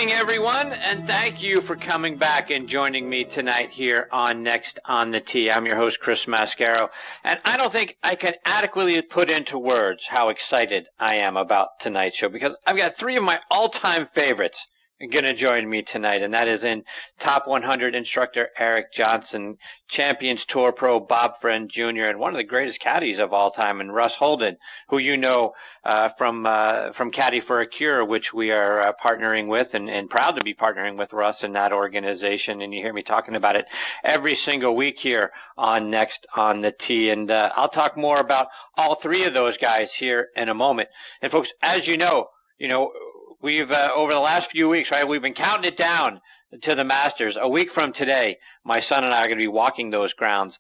evening, everyone, and thank you for coming back and joining me tonight here on Next on the Tee. I'm your host, Chris Mascaro, and I don't think I can adequately put into words how excited I am about tonight's show, because I've got three of my all-time favorites going to join me tonight, and that is in Top 100 instructor Eric Johnson, Champions Tour Pro Bob Friend Jr., and one of the greatest caddies of all time, and Russ Holden, who you know from Caddy for a Cure, which we are partnering with, and proud to be partnering with Russ in that organization. And you hear me talking about it every single week here on Next on the Tee. And I'll talk more about all three of those guys here in a moment. And folks, as you know, we've over the last few weeks, right, we've been counting it down to the Masters. A week from today, my son and I are going to be walking those grounds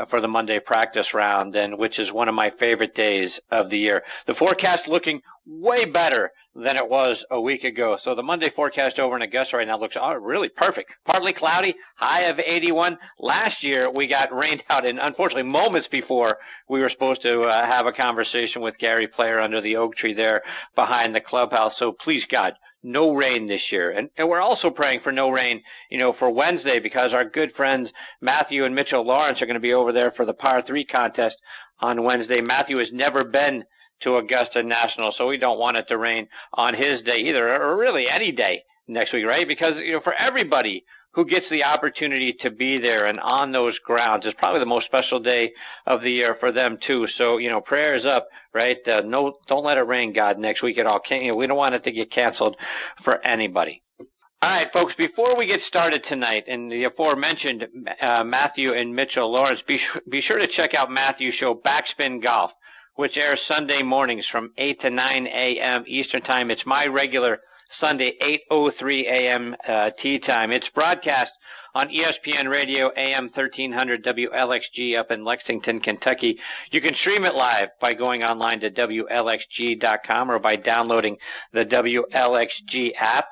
for the Monday practice round, and which is one of my favorite days of the year. The forecast looking way better than it was a week ago. So the Monday forecast over in Augusta right now looks really perfect. Partly cloudy, high of 81. Last year, we got rained out, and unfortunately, moments before we were supposed to have a conversation with Gary Player under the oak tree there behind the clubhouse. So please, God, no rain this year. And we're also praying for no rain, for Wednesday, because our good friends Matthew and Mitchell Lawrence are going to be over there for the par 3 contest on Wednesday. Matthew has never been to Augusta National, so we don't want it to rain on his day either, or really any day next week, right? Because, for everybody who gets the opportunity to be there and on those grounds, it's probably the most special day of the year for them too. So, prayers up, right? No, don't let it rain, God, next week at all. We don't want it to get canceled for anybody. All right, folks, before we get started tonight, and the aforementioned Matthew and Mitchell Lawrence, be sure to check out Matthew's show, Backspin Golf, which airs Sunday mornings from 8 to 9 a.m. Eastern Time. It's my regular Sunday, 8:03 a.m. tee time. It's broadcast on ESPN Radio, AM 1300 WLXG up in Lexington, Kentucky. You can stream it live by going online to WLXG.com or by downloading the WLXG app.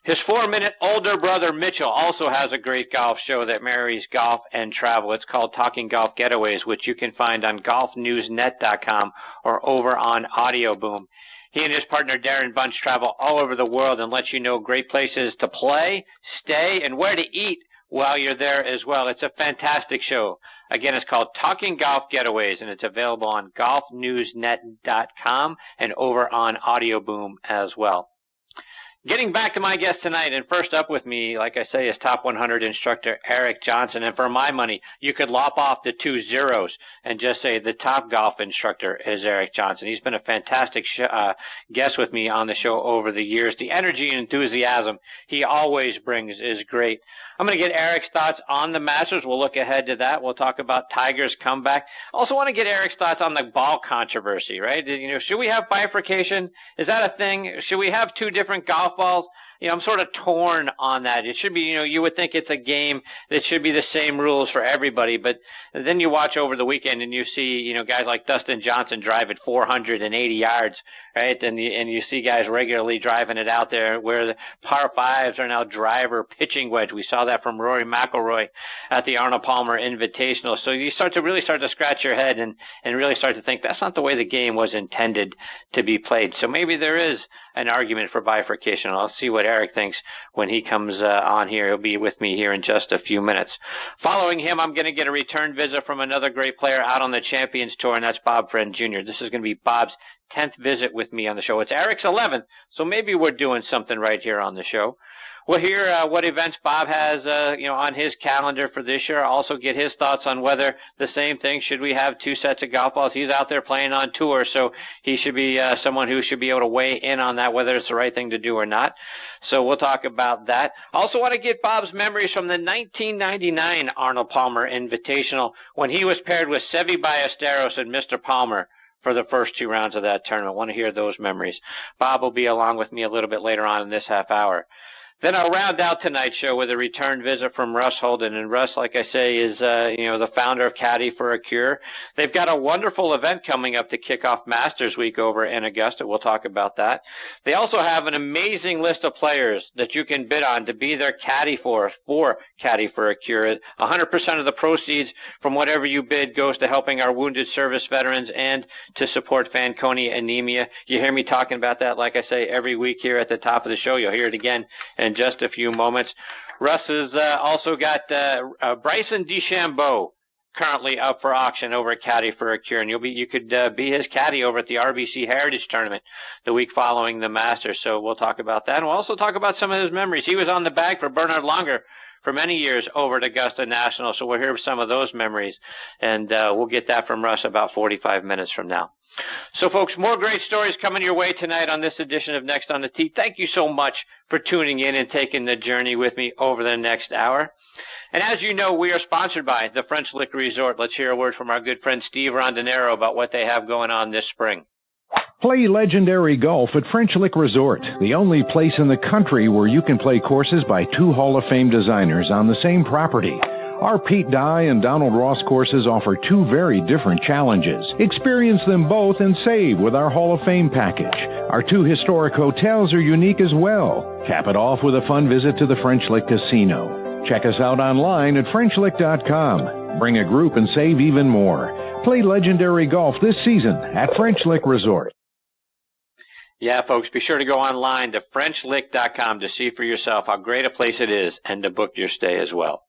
His 4-minute older brother, Mitchell, also has a great golf show that marries golf and travel. It's called Talking Golf Getaways, which you can find on golfnewsnet.com or over on Audio Boom. He and his partner, Darren Bunch, travel all over the world and let you know great places to play, stay, and where to eat while you're there as well. It's a fantastic show. Again, it's called Talking Golf Getaways, and it's available on golfnewsnet.com and over on Audio Boom as well. Getting back to my guest tonight, and first up with me, like I say, is Top 100 instructor Eric Johnson. And for my money, you could lop off the 2 zeros and just say the top golf instructor is Eric Johnson. He's been a fantastic guest with me on the show over the years. The energy and enthusiasm he always brings is great. I'm going to get Eric's thoughts on the Masters. We'll look ahead to that. We'll talk about Tiger's comeback. Also want to get Eric's thoughts on the ball controversy, right? Should we have bifurcation? Is that a thing? Should we have 2 different golf balls? I'm sort of torn on that. It should be, you would think it's a game that should be the same rules for everybody, but then you watch over the weekend and you see, guys like Dustin Johnson drive it 480 yards, right? And you see guys regularly driving it out there where the par 5s are now driver pitching wedge. We saw that from Rory McIlroy at the Arnold Palmer Invitational. So you start to scratch your head and really start to think that's not the way the game was intended to be played. So maybe there is an argument for bifurcation. I'll see what Eric thinks when he comes on here. He'll be with me here in just a few minutes. Following him, I'm going to get a return visit from another great player out on the Champions Tour, and that's Bob Friend Jr. This is going to be Bob's 10th visit with me on the show. It's Eric's 11th, so maybe we're doing something right here on the show. We'll hear what events Bob has, on his calendar for this year. I'll also get his thoughts on whether the same thing, should we have 2 sets of golf balls? He's out there playing on tour, so he should be someone who should be able to weigh in on that, whether it's the right thing to do or not. So we'll talk about that. I also want to get Bob's memories from the 1999 Arnold Palmer Invitational when he was paired with Seve Ballesteros and Mr. Palmer for the first 2 rounds of that tournament. I want to hear those memories. Bob will be along with me a little bit later on in this half hour. Then I'll round out tonight's show with a return visit from Russ Holden. And Russ, like I say, is the founder of Caddy for a Cure. They've got a wonderful event coming up to kick off Masters Week over in Augusta. We'll talk about that. They also have an amazing list of players that you can bid on to be their caddy for Caddy for a Cure. 100% of the proceeds from whatever you bid goes to helping our wounded service veterans and to support Fanconi anemia. You hear me talking about that, like I say, every week here at the top of the show. You'll hear it again in just a few moments. Russ has also got Bryson DeChambeau currently up for auction over at Caddy for a Cure, and you could be his caddy over at the RBC Heritage Tournament the week following the Masters. So we'll talk about that, and we'll also talk about some of his memories. He was on the bag for Bernhard Langer for many years over at Augusta National, so we'll hear some of those memories, and we'll get that from Russ about 45 minutes from now. So, folks, more great stories coming your way tonight on this edition of Next on the Tee. Thank you so much for tuning in and taking the journey with me over the next hour. And as you know, we are sponsored by the French Lick Resort. Let's hear a word from our good friend Steve Rondinero about what they have going on this spring. Play legendary golf at French Lick Resort, the only place in the country where you can play courses by two Hall of Fame designers on the same property. Our Pete Dye and Donald Ross courses offer two very different challenges. Experience them both and save with our Hall of Fame package. Our two historic hotels are unique as well. Cap it off with a fun visit to the French Lick Casino. Check us out online at FrenchLick.com. Bring a group and save even more. Play legendary golf this season at French Lick Resort. Yeah, folks, be sure to go online to FrenchLick.com to see for yourself how great a place it is and to book your stay as well.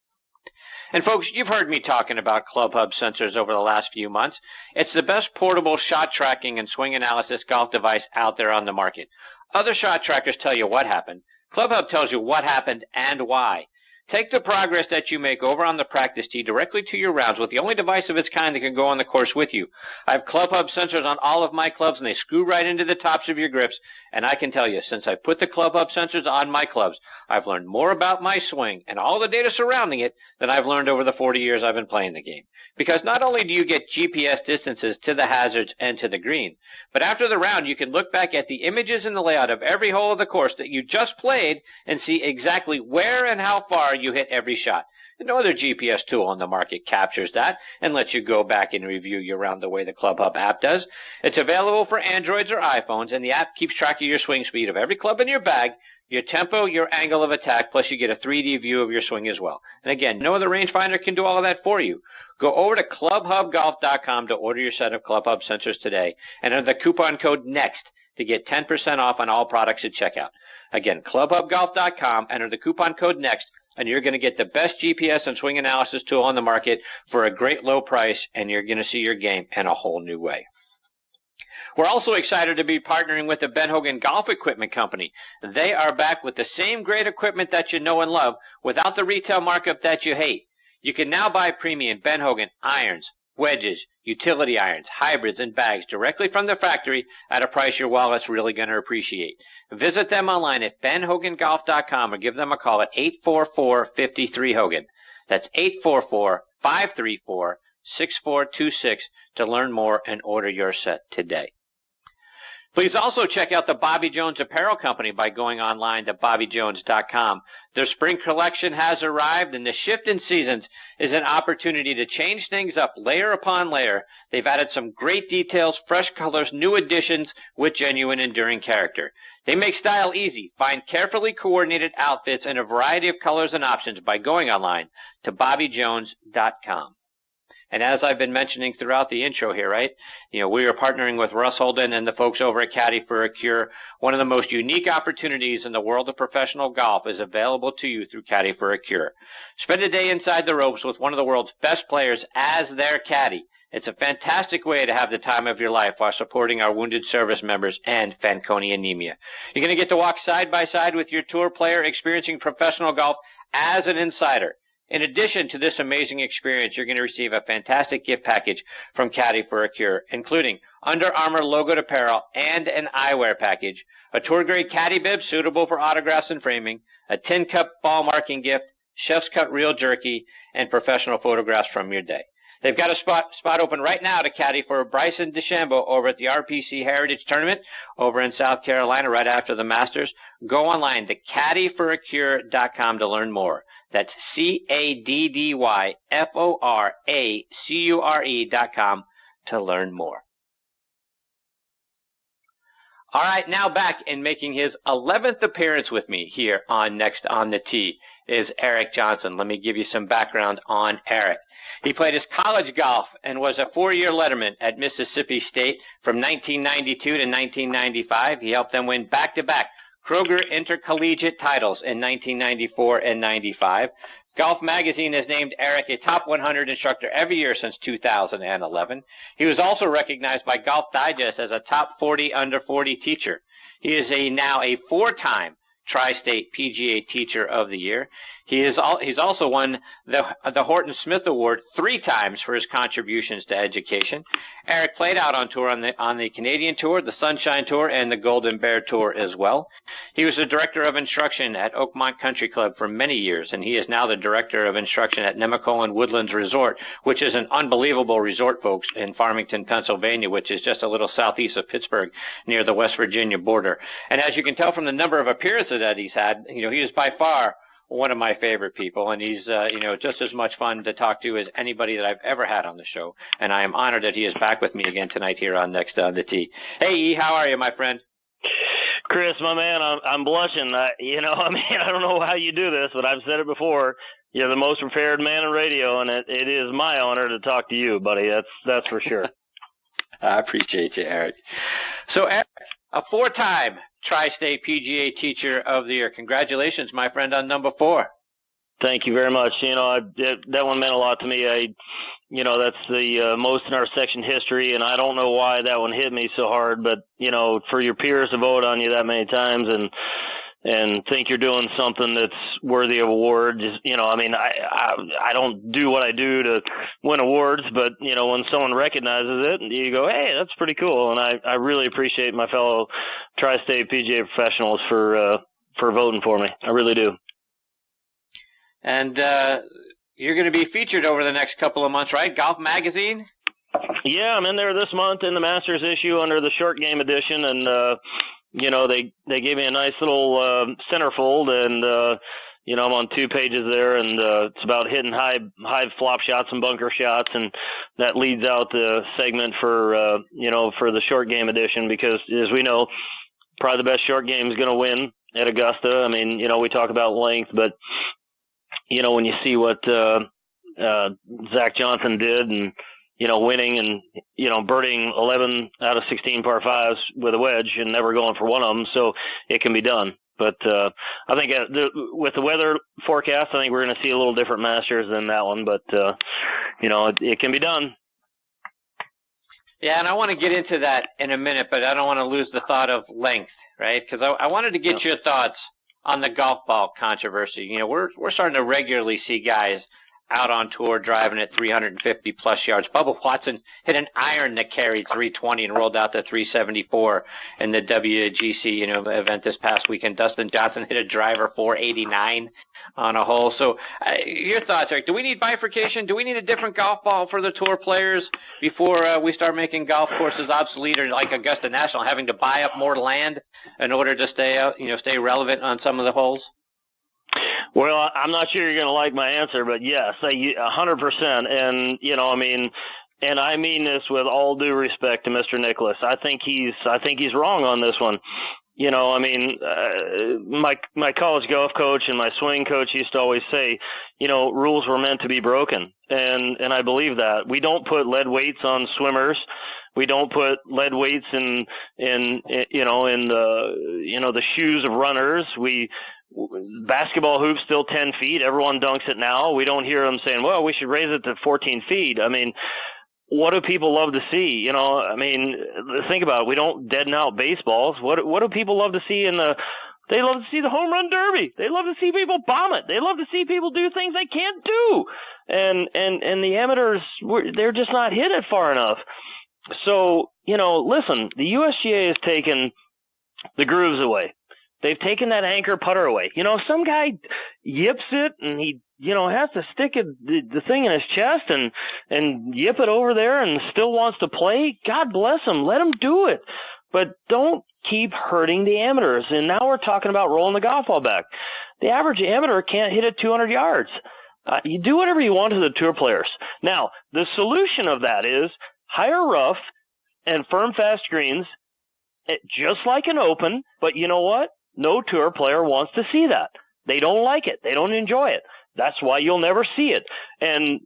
And folks, you've heard me talking about ClubHub sensors over the last few months. It's the best portable shot tracking and swing analysis golf device out there on the market. Other shot trackers tell you what happened. ClubHub tells you what happened and why. Take the progress that you make over on the practice tee directly to your rounds with the only device of its kind that can go on the course with you. I have ClubHub sensors on all of my clubs, and they screw right into the tops of your grips. And I can tell you, since I put the ClubHub sensors on my clubs, I've learned more about my swing and all the data surrounding it than I've learned over the 40 years I've been playing the game. Because not only do you get GPS distances to the hazards and to the green, but after the round, you can look back at the images and the layout of every hole of the course that you just played and see exactly where and how far you hit every shot. No other GPS tool on the market captures that and lets you go back and review your round the way the ClubHub app does. It's available for Androids or iPhones, and the app keeps track of your swing speed of every club in your bag, your tempo, your angle of attack, plus you get a 3D view of your swing as well. And again, no other rangefinder can do all of that for you. Go over to clubhubgolf.com to order your set of ClubHub sensors today and enter the coupon code NEXT to get 10% off on all products at checkout. Again, clubhubgolf.com, enter the coupon code NEXT, and you're going to get the best GPS and swing analysis tool on the market for a great low price, and you're going to see your game in a whole new way. We're also excited to be partnering with the Ben Hogan Golf Equipment Company. They are back with the same great equipment that you know and love without the retail markup that you hate. You can now buy premium Ben Hogan irons, wedges, utility irons, hybrids, and bags directly from the factory at a price your wallet's really going to appreciate. Visit them online at benhogangolf.com or give them a call at 844-53-HOGAN. That's 844-534-6426 to learn more and order your set today. Please also check out the Bobby Jones Apparel Company by going online to bobbyjones.com. Their spring collection has arrived, and the shift in seasons is an opportunity to change things up layer upon layer. They've added some great details, fresh colors, new additions with genuine enduring character. They make style easy. Find carefully coordinated outfits in a variety of colors and options by going online to bobbyjones.com. And as I've been mentioning throughout the intro here, right, we are partnering with Russ Holden and the folks over at Caddy for a Cure. One of the most unique opportunities in the world of professional golf is available to you through Caddy for a Cure. Spend a day inside the ropes with one of the world's best players as their caddy. It's a fantastic way to have the time of your life while supporting our wounded service members and Fanconi anemia. You're going to get to walk side by side with your tour player experiencing professional golf as an insider. In addition to this amazing experience, you're going to receive a fantastic gift package from Caddy for a Cure, including Under Armour logoed apparel and an eyewear package, a tour-grade caddy bib suitable for autographs and framing, a tin cup ball marking gift, chef's cut real jerky, and professional photographs from your day. They've got a spot open right now to caddy for Bryson DeChambeau over at the RPC Heritage Tournament over in South Carolina right after the Masters. Go online to caddyforacure.com to learn more. That's caddyforacure.com to learn more. All right, now back and making his 11th appearance with me here on Next on the Tee is Eric Johnson. Let me give you some background on Eric. He played his college golf and was a 4-year letterman at Mississippi State from 1992 to 1995. He helped them win back-to-back Kroger Intercollegiate titles in 1994 and 95. Golf Magazine has named Eric a top 100 instructor every year since 2011. He was also recognized by Golf Digest as a top 40 under 40 teacher. He is now a 4-time Tri-State PGA Teacher of the Year. He's also won the Horton Smith Award 3 times for his contributions to education. Eric played out on tour on the Canadian Tour, the Sunshine Tour, and the Golden Bear Tour as well. He was the director of instruction at Oakmont Country Club for many years, and he is now the director of instruction at Nemacolin Woodlands Resort, which is an unbelievable resort, folks, in Farmington, Pennsylvania, which is just a little southeast of Pittsburgh near the West Virginia border. And as you can tell from the number of appearances that he's had, he is by far one of my favorite people, and he's just as much fun to talk to as anybody that I've ever had on the show. And I am honored that he is back with me again tonight here on Next on the Tee. Hey, E, how are you, my friend? Chris, my man, I'm blushing. I don't know how you do this, but I've said it before. You're the most prepared man in radio, and it is my honor to talk to you, buddy. That's for sure. I appreciate you, Eric. So, Eric, a 4-time Tri-State PGA Teacher of the Year. Congratulations, my friend, on number 4. Thank you very much. That one meant a lot to me. That's the most in our section history, and I don't know why that one hit me so hard, but, for your peers to vote on you that many times and think you're doing something that's worthy of awards, I don't do what I do to win awards, but, when someone recognizes it, you go, hey, that's pretty cool. And I really appreciate my fellow Tri-State PGA professionals for voting for me. I really do. And you're going to be featured over the next couple of months, right? Golf Magazine? Yeah, I'm in there this month in the Masters issue under the short game edition, and they gave me a nice little centerfold, and I'm on 2 pages there, and it's about hitting high flop shots and bunker shots, and that leads out the segment for the short game edition, because as we know, probably the best short game is going to win at Augusta. I mean, we talk about length, but when you see what Zach Johnson did, and winning and, birding 11 out of 16 par 5s with a wedge and never going for one of them. So it can be done. But I think with the weather forecast, I think we're going to see a little different Masters than that one. But, it can be done. Yeah, and I want to get into that in a minute, but I don't want to lose the thought of length, right? Because I wanted to get your thoughts on the golf ball controversy. We're starting to regularly see guys out on tour driving at 350-plus yards. Bubba Watson hit an iron that carried 320 and rolled out to 374 in the WGC event this past weekend. Dustin Johnson hit a driver 489 on a hole. So your thoughts, Eric? Do we need bifurcation? Do we need a different golf ball for the tour players before we start making golf courses obsolete, or like Augusta National having to buy up more land in order to stay relevant on some of the holes? Well, I'm not sure you're going to like my answer, but yes, 100%. And, and I mean this with all due respect to Mr. Nicholas. I think he's wrong on this one. My college golf coach and my swing coach used to always say, rules were meant to be broken. And I believe that. We don't put lead weights on swimmers. We don't put lead weights in the shoes of runners. Basketball hoops still 10 feet. Everyone dunks it now. We don't hear them saying, well, we should raise it to 14 feet. I mean, what do people love to see? Think about it. We don't deaden out baseballs. What do people love to see they love to see the home run derby. They love to see people bomb it. They love to see people do things they can't do. And the amateurs, they're just not hit it far enough. So, listen, the USGA has taken the grooves away. They've taken that anchor putter away. Some guy, yips it, and he, has to stick the thing in his chest and yip it over there and still wants to play. God bless him. Let him do it. But don't keep hurting the amateurs. And now we're talking about rolling the golf ball back. The average amateur can't hit it 200 yards. You do whatever you want to the tour players. Now, the solution of that is higher rough and firm fast greens, just like an Open. But you know what? No tour player wants to see that. They don't like it. They don't enjoy it. That's why you'll never see it. And,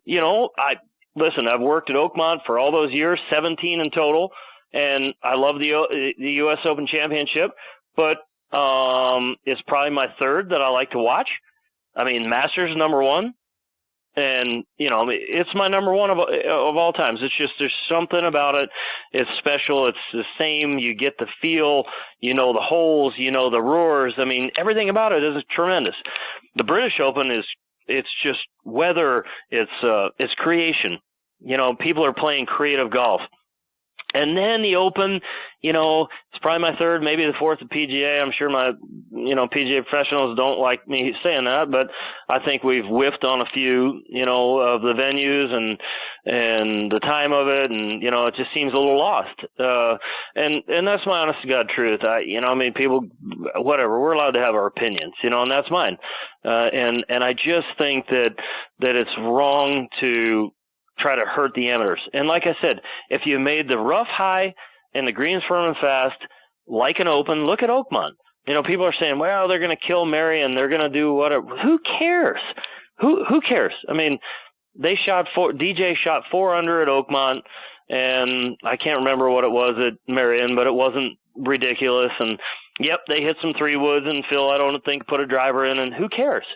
I've worked at Oakmont for all those years, 17 in total, and I love the U.S. Open Championship, but it's probably my third that I like to watch. I mean, Masters number one, and, it's my number one of all times. It's just there's something about it. It's special. It's the same. You get the feel, the holes, the roars. I mean, everything about it is tremendous. The British Open it's just weather. It's creation. People are playing creative golf. And then the Open, it's probably my third, maybe the fourth at PGA. I'm sure my, PGA professionals don't like me saying that, but I think we've whiffed on a few, of the venues and the time of it, and it just seems a little lost. And that's my honest to God truth. People, whatever, we're allowed to have our opinions, and that's mine. And I just think that it's wrong to try to hurt the amateurs. And like I said, if you made the rough high and the greens firm and fast, like an Open, look at Oakmont. People are saying, well, they're going to kill Marion, they're going to do whatever. Who cares? Who cares? I mean, DJ shot 4 under at Oakmont, and I can't remember what it was at Marion, but it wasn't ridiculous. And yep, they hit some 3-woods, and Phil, I don't think, put a driver in, and who cares?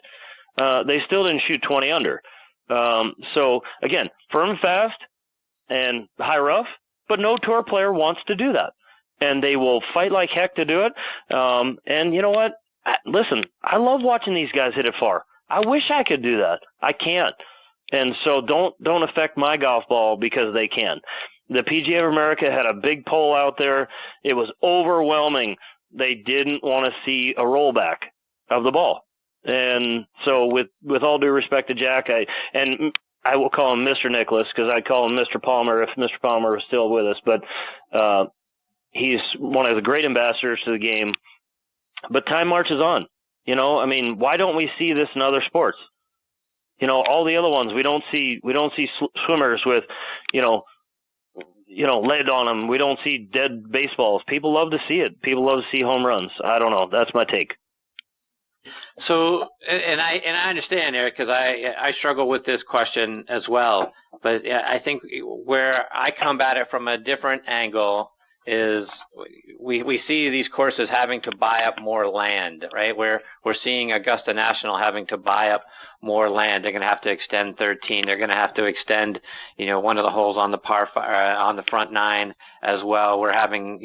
They still didn't shoot 20 under. So again, firm and fast and high rough, but no tour player wants to do that, and they will fight like heck to do it. And you know what? Listen, I love watching these guys hit it far. I wish I could do that. I can't. And so don't affect my golf ball because they can. The PGA of America had a big poll out there. It was overwhelming. They didn't want to see a rollback of the ball. And so with all due respect to Jack, I will call him Mr. Nicholas because I'd call him Mr. Palmer if Mr. Palmer was still with us. But he's one of the great ambassadors to the game. But time marches on. Why don't we see this in other sports? All the other ones we don't see swimmers with, lead on them. We don't see dead baseballs. People love to see it. People love to see home runs. I don't know. That's my take. So, and I understand, Eric, because I struggle with this question as well. But I think where I combat it from a different angle is we see these courses having to buy up more land, right? We're seeing Augusta National having to buy up more land. They're going to have to extend 13. They're going to have to extend, one of the holes on the on the front 9 as well. We're having,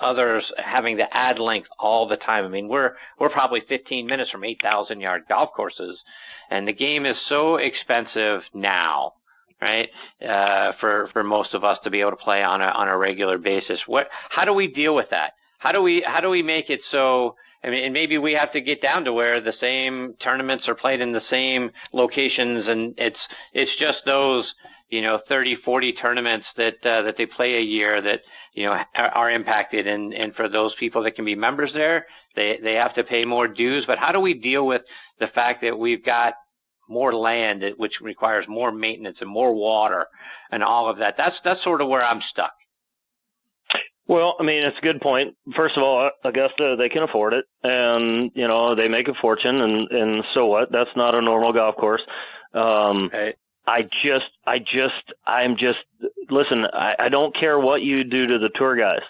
others having to add length all the time. I mean, we're probably 15 minutes from 8,000-yard golf courses, and the game is so expensive now, right? For most of us to be able to play on a regular basis. How do we deal with that? How do we make it so? I mean, and maybe we have to get down to where the same tournaments are played in the same locations, and it's just those 30, 40 tournaments that they play a year that are impacted, and for those people that can be members there, they have to pay more dues. But how do we deal with the fact that we've got more land, which requires more maintenance and more water and all of that? That's sort of where I'm stuck. Well, I mean, it's a good point. First of all, Augusta, they can afford it, and they make a fortune, and so what? That's not a normal golf course. Okay. Listen, I don't care what you do to the tour guys.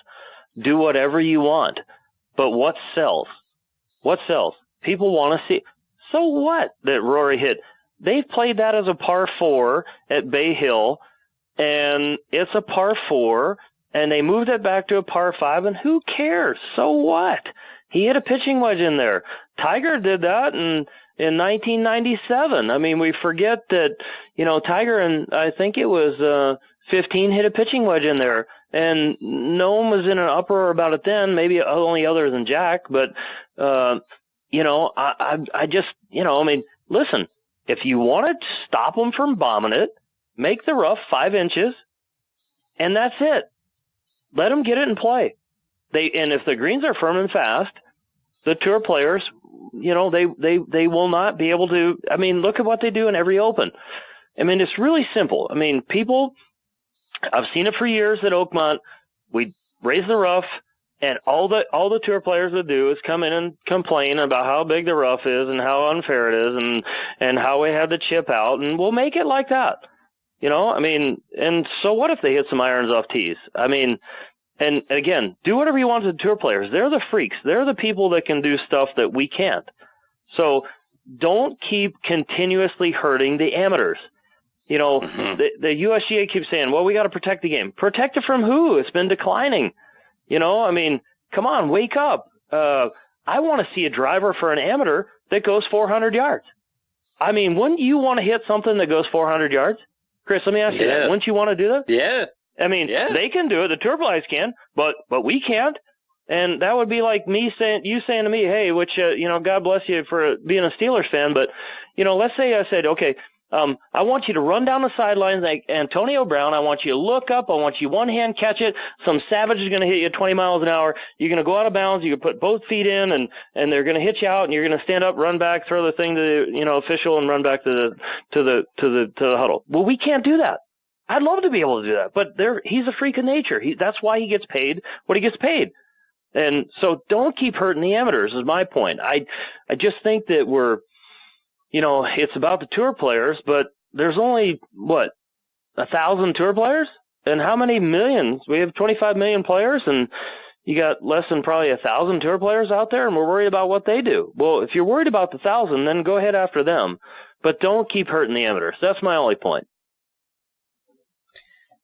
Do whatever you want, but what sells? What sells? People want to see. So what that Rory hit? They've played that as a par 4 at Bay Hill, and it's a par 4, and they moved it back to a par 5, and who cares? So what? He hit a pitching wedge in there. Tiger did that in 1997. I mean, we forget that, Tiger, and I think it was 15, hit a pitching wedge in there, and no one was in an uproar about it then, maybe only other than Jack, but, I just, listen, if you want to stop them from bombing it, make the rough 5 inches, and that's it. Let them get it and play. And if the greens are firm and fast, the tour players, they will not be able to. I mean, look at what they do in every Open. I mean, it's really simple. I mean, I've seen it for years at Oakmont. We raise the rough, and all the tour players would do is come in and complain about how big the rough is and how unfair it is and how we had the chip out, and we'll make it like that. I mean, and so what if they hit some irons off tees? I mean, and again, do whatever you want to the tour players. They're the freaks. They're the people that can do stuff that we can't. So don't keep continuously hurting the amateurs. The USGA keeps saying, well, we got to protect the game. Protect it from who? It's been declining. I mean, come on, wake up. I want to see a driver for an amateur that goes 400 yards. I mean, wouldn't you want to hit something that goes 400 yards? Chris, let me ask you that. Wouldn't you want to do that? Yeah. I mean, they can do it. The tour players can, but we can't. And that would be like you saying to me, hey, which, God bless you for being a Steelers fan. But, let's say I said, okay, I want you to run down the sidelines like Antonio Brown. I want you to look up. I want you one-hand catch it. Some savage is going to hit you 20 miles an hour. You're going to go out of bounds. You can put both feet in, and they're going to hit you out, and you're going to stand up, run back, throw the thing to the official, and run back to the huddle. Well, we can't do that. I'd love to be able to do that, but he's a freak of nature. That's why he gets paid what he gets paid. And so don't keep hurting the amateurs is my point. I just think that we're, it's about the tour players, but there's only, 1,000 tour players? And how many millions? We have 25 million players, and you got less than probably 1,000 tour players out there, and we're worried about what they do. Well, if you're worried about the 1,000, then go ahead after them. But don't keep hurting the amateurs. That's my only point.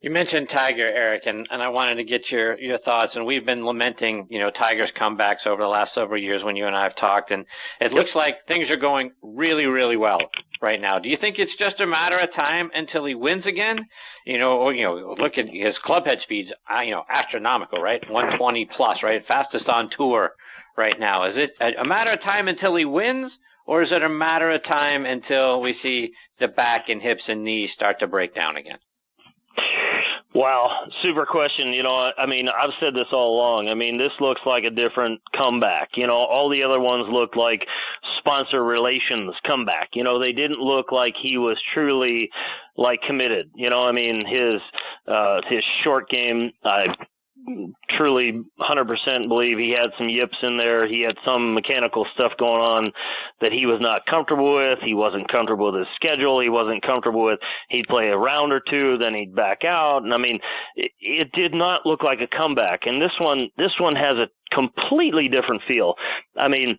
You mentioned Tiger, Eric, and I wanted to get your thoughts. And we've been lamenting, Tiger's comebacks over the last several years when you and I have talked. And it looks like things are going really, really well right now. Do you think it's just a matter of time until he wins again? Look at his club head speeds, astronomical, right? 120 plus, right? Fastest on tour right now. Is it a matter of time until he wins, or is it a matter of time until we see the back and hips and knees start to break down again? Wow, super question. I mean, I've said this all along. I mean, this looks like a different comeback. All the other ones looked like sponsor relations comeback. They didn't look like he was truly committed. I mean, his short game, I truly 100% believe he had some yips in there. He had some mechanical stuff going on that he was not comfortable with. He wasn't comfortable with his schedule. He wasn't comfortable with, he'd play a round or two, then he'd back out. And I mean, it did not look like a comeback. And this one has a completely different feel. I mean,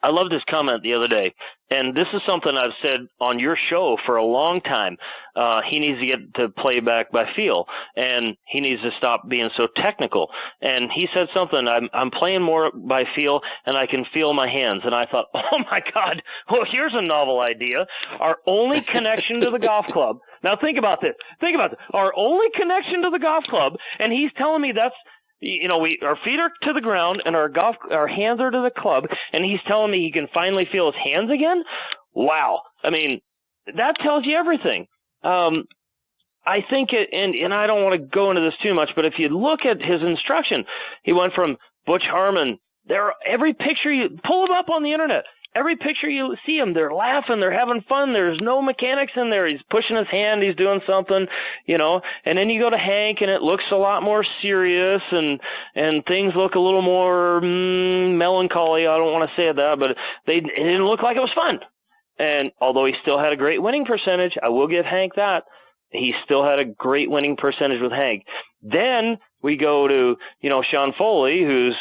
I loved his comment the other day, and this is something I've said on your show for a long time. He needs to get to play back by feel, and he needs to stop being so technical. And he said something, I'm playing more by feel, and I can feel my hands. And I thought, oh, my God, well, here's a novel idea. Our only connection to the golf club. Now, think about this. Our only connection to the golf club, and he's telling me that's, our feet are to the ground and our hands are to the club, and he's telling me he can finally feel his hands again? Wow. I mean, that tells you everything. I think and I don't want to go into this too much, but if you look at his instruction, he went from Butch Harmon. Every picture you pull him up on the internet. Every picture you see him, they're laughing, they're having fun. There's no mechanics in there. He's pushing his hand, he's doing something, And then you go to Hank, and it looks a lot more serious, and things look a little more melancholy. I don't want to say that, but it didn't look like it was fun. And although he still had a great winning percentage, I will give Hank that. He still had a great winning percentage with Hank. Then we go to, Sean Foley, who's,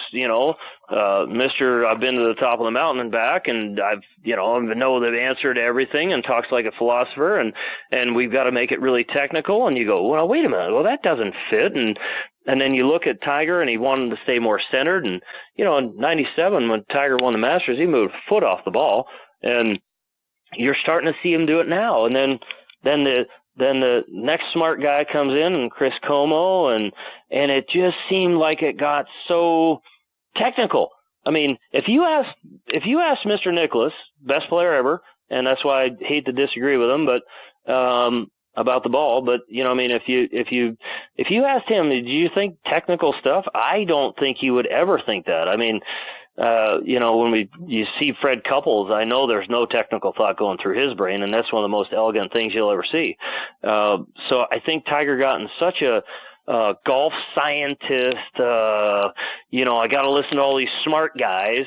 Mr. I've been to the top of the mountain and back, and I know the answer to everything and talks like a philosopher, and we've got to make it really technical. And you go, well, wait a minute, well, that doesn't fit. And then you look at Tiger, and he wanted to stay more centered. And, in 97, when Tiger won the Masters, he moved a foot off the ball, and you're starting to see him do it now. And then the next smart guy comes in, and Chris Como, and it just seemed like it got so technical. I mean, if you ask Mr. Nicklaus, best player ever, and that's why I hate to disagree with him, but about the ball. But if you asked him, do you think technical stuff? I don't think he would ever think that. I mean, when you see Fred Couples, I know there's no technical thought going through his brain, and that's one of the most elegant things you'll ever see. So I think Tiger got in such a golf scientist, I got to listen to all these smart guys,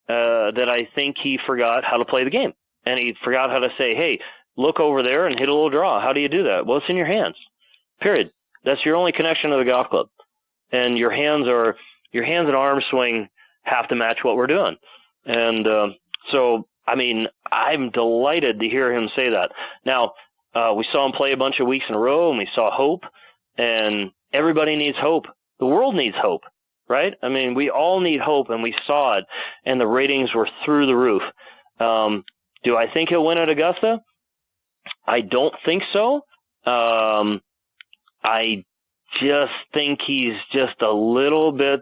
that I think he forgot how to play the game. And he forgot how to say, hey, look over there and hit a little draw. How do you do that? Well, it's in your hands, period. That's your only connection to the golf club. And your hands and arm swing have to match what we're doing. And so, I mean, I'm delighted to hear him say that. Now, we saw him play a bunch of weeks in a row, and we saw hope, and everybody needs hope. The world needs hope, right? I mean, we all need hope, and we saw it, and the ratings were through the roof. Do I think he'll win at Augusta? I don't think so. I just think he's just a little bit,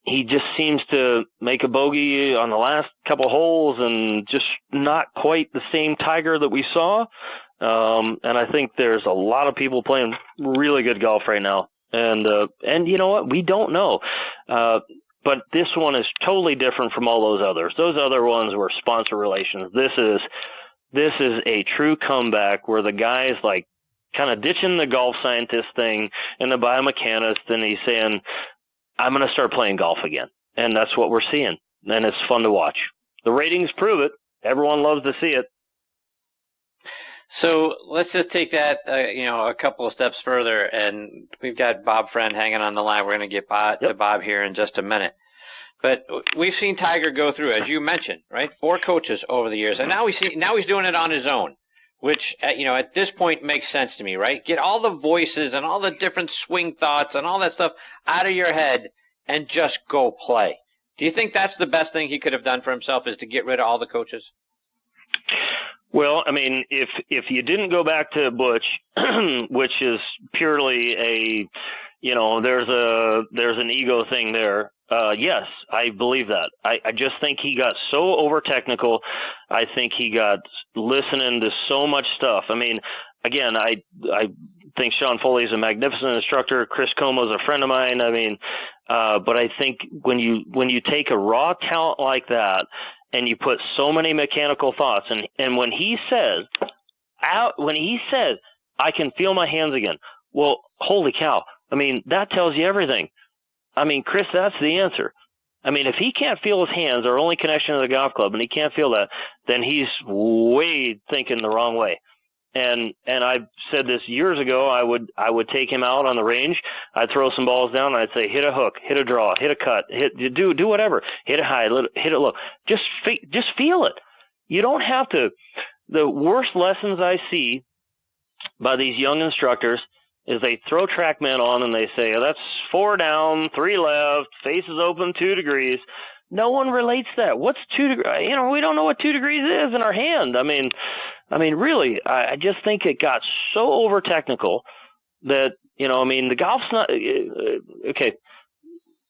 he just seems to make a bogey on the last couple holes and just not quite the same Tiger that we saw. And I think there's a lot of people playing really good golf right now. And you know what? We don't know. But this one is totally different from all those others. Those other ones were sponsor relations. This is a true comeback where the guy's like kind of ditching the golf scientist thing and the biomechanist, and he's saying, I'm going to start playing golf again. And that's what we're seeing. And it's fun to watch. The ratings prove it. Everyone loves to see it. So let's just take that, a couple of steps further, and we've got Bob Friend hanging on the line. We're going to get to Bob here in just a minute. But we've seen Tiger go through, as you mentioned, right, 4 coaches over the years, and now he's doing it on his own, which at this point makes sense to me, right? Get all the voices and all the different swing thoughts and all that stuff out of your head and just go play. Do you think that's the best thing he could have done for himself, is to get rid of all the coaches? Well, I mean, if you didn't go back to Butch, which is purely a, there's an ego thing there. Yes, I believe that. I just think he got so over technical. I think he got listening to so much stuff. I mean, again, I think Sean Foley is a magnificent instructor. Chris Como's a friend of mine. I mean, but I think when you take a raw talent like that and you put so many mechanical thoughts, and when he says, I can feel my hands again. Well, holy cow. I mean, that tells you everything. I mean, Chris, that's the answer. I mean, if he can't feel his hands, our only connection to the golf club, and he can't feel that, then he's way thinking the wrong way. And I've said this years ago. I would take him out on the range. I'd throw some balls down. And I'd say, hit a hook, hit a draw, hit a cut, do whatever. Hit it high, hit it low. Just feel it. You don't have to. The worst lessons I see by these young instructors is they throw TrackMan on and they say, that's 4 down, 3 left, face is open 2 degrees. No one relates that. What's 2 degrees? We don't know what 2 degrees is in our hand. I mean, really, I just think it got so over technical that, the golf's not, okay,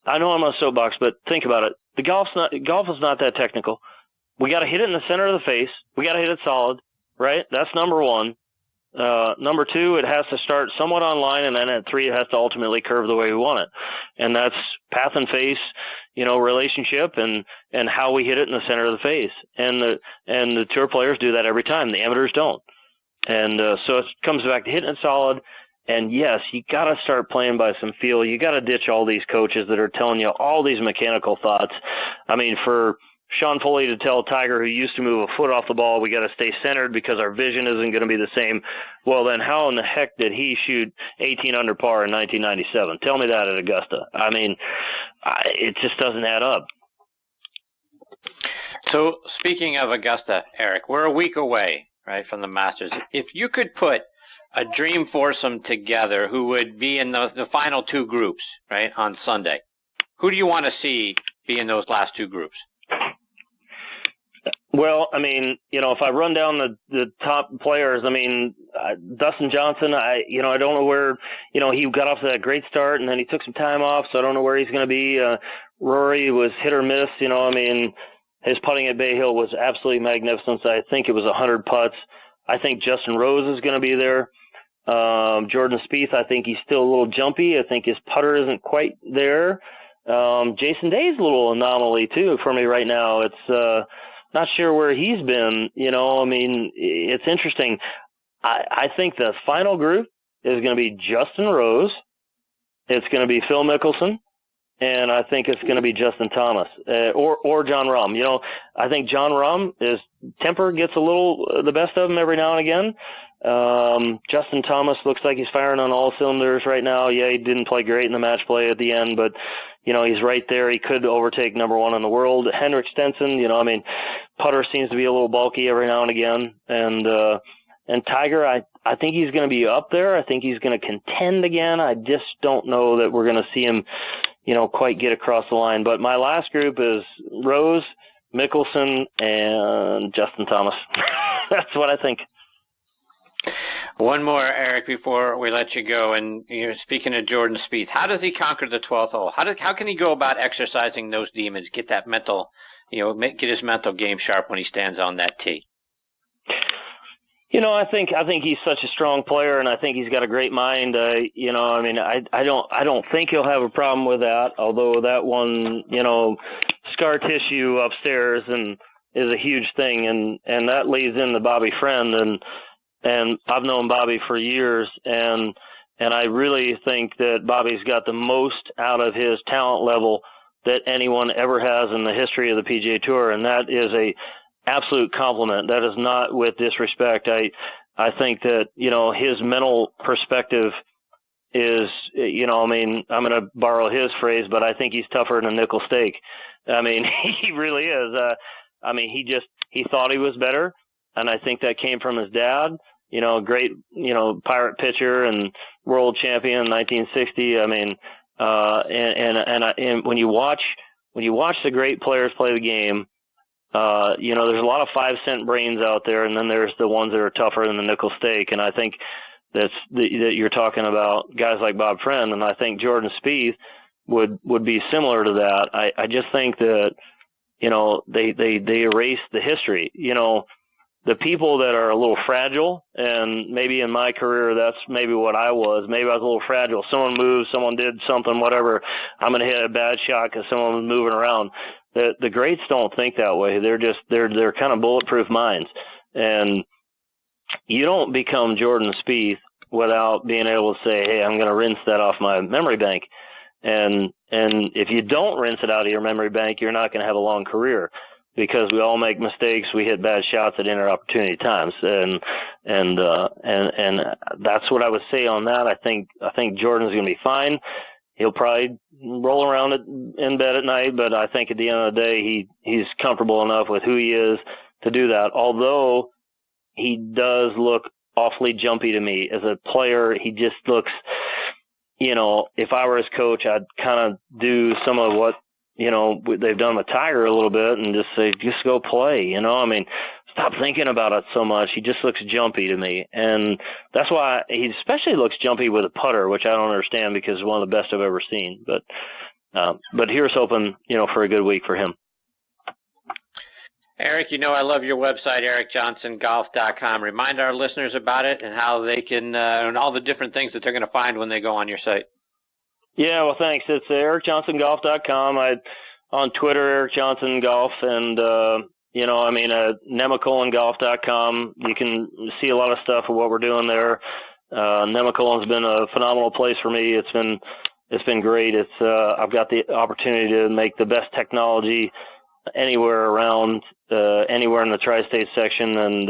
I know I'm on a soapbox, but think about it. Golf is not that technical. We got to hit it in the center of the face. We got to hit it solid, right? That's number 1. Number 2, it has to start somewhat on line, and then at 3, it has to ultimately curve the way we want it. And that's path and face, relationship and how we hit it in the center of the face. And the tour players do that every time. The amateurs don't. And so it comes back to hitting it solid. And yes, you got to start playing by some feel. You got to ditch all these coaches that are telling you all these mechanical thoughts. I mean, for Sean Foley to tell Tiger, who used to move a foot off the ball, we got to stay centered because our vision isn't going to be the same. Well, then how in the heck did he shoot 18 under par in 1997? Tell me that at Augusta. I mean, it just doesn't add up. So speaking of Augusta, Eric, we're a week away, right, from the Masters. If you could put a dream foursome together who would be in the final 2 groups, right, on Sunday, who do you want to see be in those last 2 groups? Well, I mean, if I run down the top players, I mean, Dustin Johnson, I don't know where, he got off to that great start and then he took some time off, so I don't know where he's going to be. Rory was hit or miss, His putting at Bay Hill was absolutely magnificent. I think it was 100 putts. I think Justin Rose is going to be there. Jordan Spieth, I think he's still a little jumpy. I think his putter isn't quite there. Jason Day's a little anomaly, too, for me right now. It's not sure where he's been. I mean, it's interesting. I think the final group is going to be Justin Rose. It's going to be Phil Mickelson. And I think it's going to be Justin Thomas or Jon Rahm. I think Jon Rahm, his temper gets a little the best of him every now and again. Justin Thomas looks like he's firing on all cylinders right now. Yeah, he didn't play great in the match play at the end, but he's right there. He could overtake number one in the world. Henrik Stenson, putter seems to be a little bulky every now and again. And Tiger, I think he's going to be up there. I think he's going to contend again. I just don't know that we're going to see him quite get across the line. But my last group is Rose, Mickelson, and Justin Thomas. That's what I think. One more, Eric, before we let you go. And speaking of Jordan Spieth, how does he conquer the 12th hole? How can he go about exercising those demons, get that mental, get his mental game sharp when he stands on that tee? I think he's such a strong player, and I think he's got a great mind. I don't think he'll have a problem with that. Although that one, scar tissue upstairs and is a huge thing, and that leads into Bobby Friend, and I've known Bobby for years, and I really think that Bobby's got the most out of his talent level that anyone ever has in the history of the PGA Tour, and that is a absolute compliment. That is not with disrespect. I think that, his mental perspective is, I'm going to borrow his phrase, but I think he's tougher than a nickel steak. I mean, he really is. He thought he was better, and I think that came from his dad, great, Pirate pitcher and world champion in 1960. And when you watch the great players play the game, there's a lot of 5-cent brains out there, and then there's the ones that are tougher than the nickel steak. And I think that you're talking about guys like Bob Friend, and I think Jordan Spieth would be similar to that. I just think that they erase the history. The people that are a little fragile, and maybe in my career that's maybe what I was. Maybe I was a little fragile. Someone moved, someone did something, whatever. I'm going to hit a bad shot because someone was moving around. The greats don't think that way. They're kind of bulletproof minds, and you don't become Jordan Spieth without being able to say, "Hey, I'm going to rinse that off my memory bank." And if you don't rinse it out of your memory bank, you're not going to have a long career, because we all make mistakes. We hit bad shots at inter opportunity times, and that's what I would say on that. I think Jordan's going to be fine. He'll probably roll around in bed at night, but I think at the end of the day, he's comfortable enough with who he is to do that. Although he does look awfully jumpy to me as a player. He just looks, if I were his coach, I'd kind of do some of what they've done with Tiger a little bit and just say, just go play. Stop thinking about it so much. He just looks jumpy to me. And that's why he especially looks jumpy with a putter, which I don't understand, because it's one of the best I've ever seen. But here's hoping, for a good week for him. Eric, I love your website, ericjohnsongolf.com. Remind our listeners about it and how they can, and all the different things that they're going to find when they go on your site. Yeah, well, thanks. It's ericjohnsongolf.com. On Twitter, Eric Johnson Golf, and Nemacolongolf.com. You can see a lot of stuff of what we're doing there. Nemacolon's been a phenomenal place for me. It's been great. I've got the opportunity to make the best technology anywhere around, anywhere in the tri-state section, and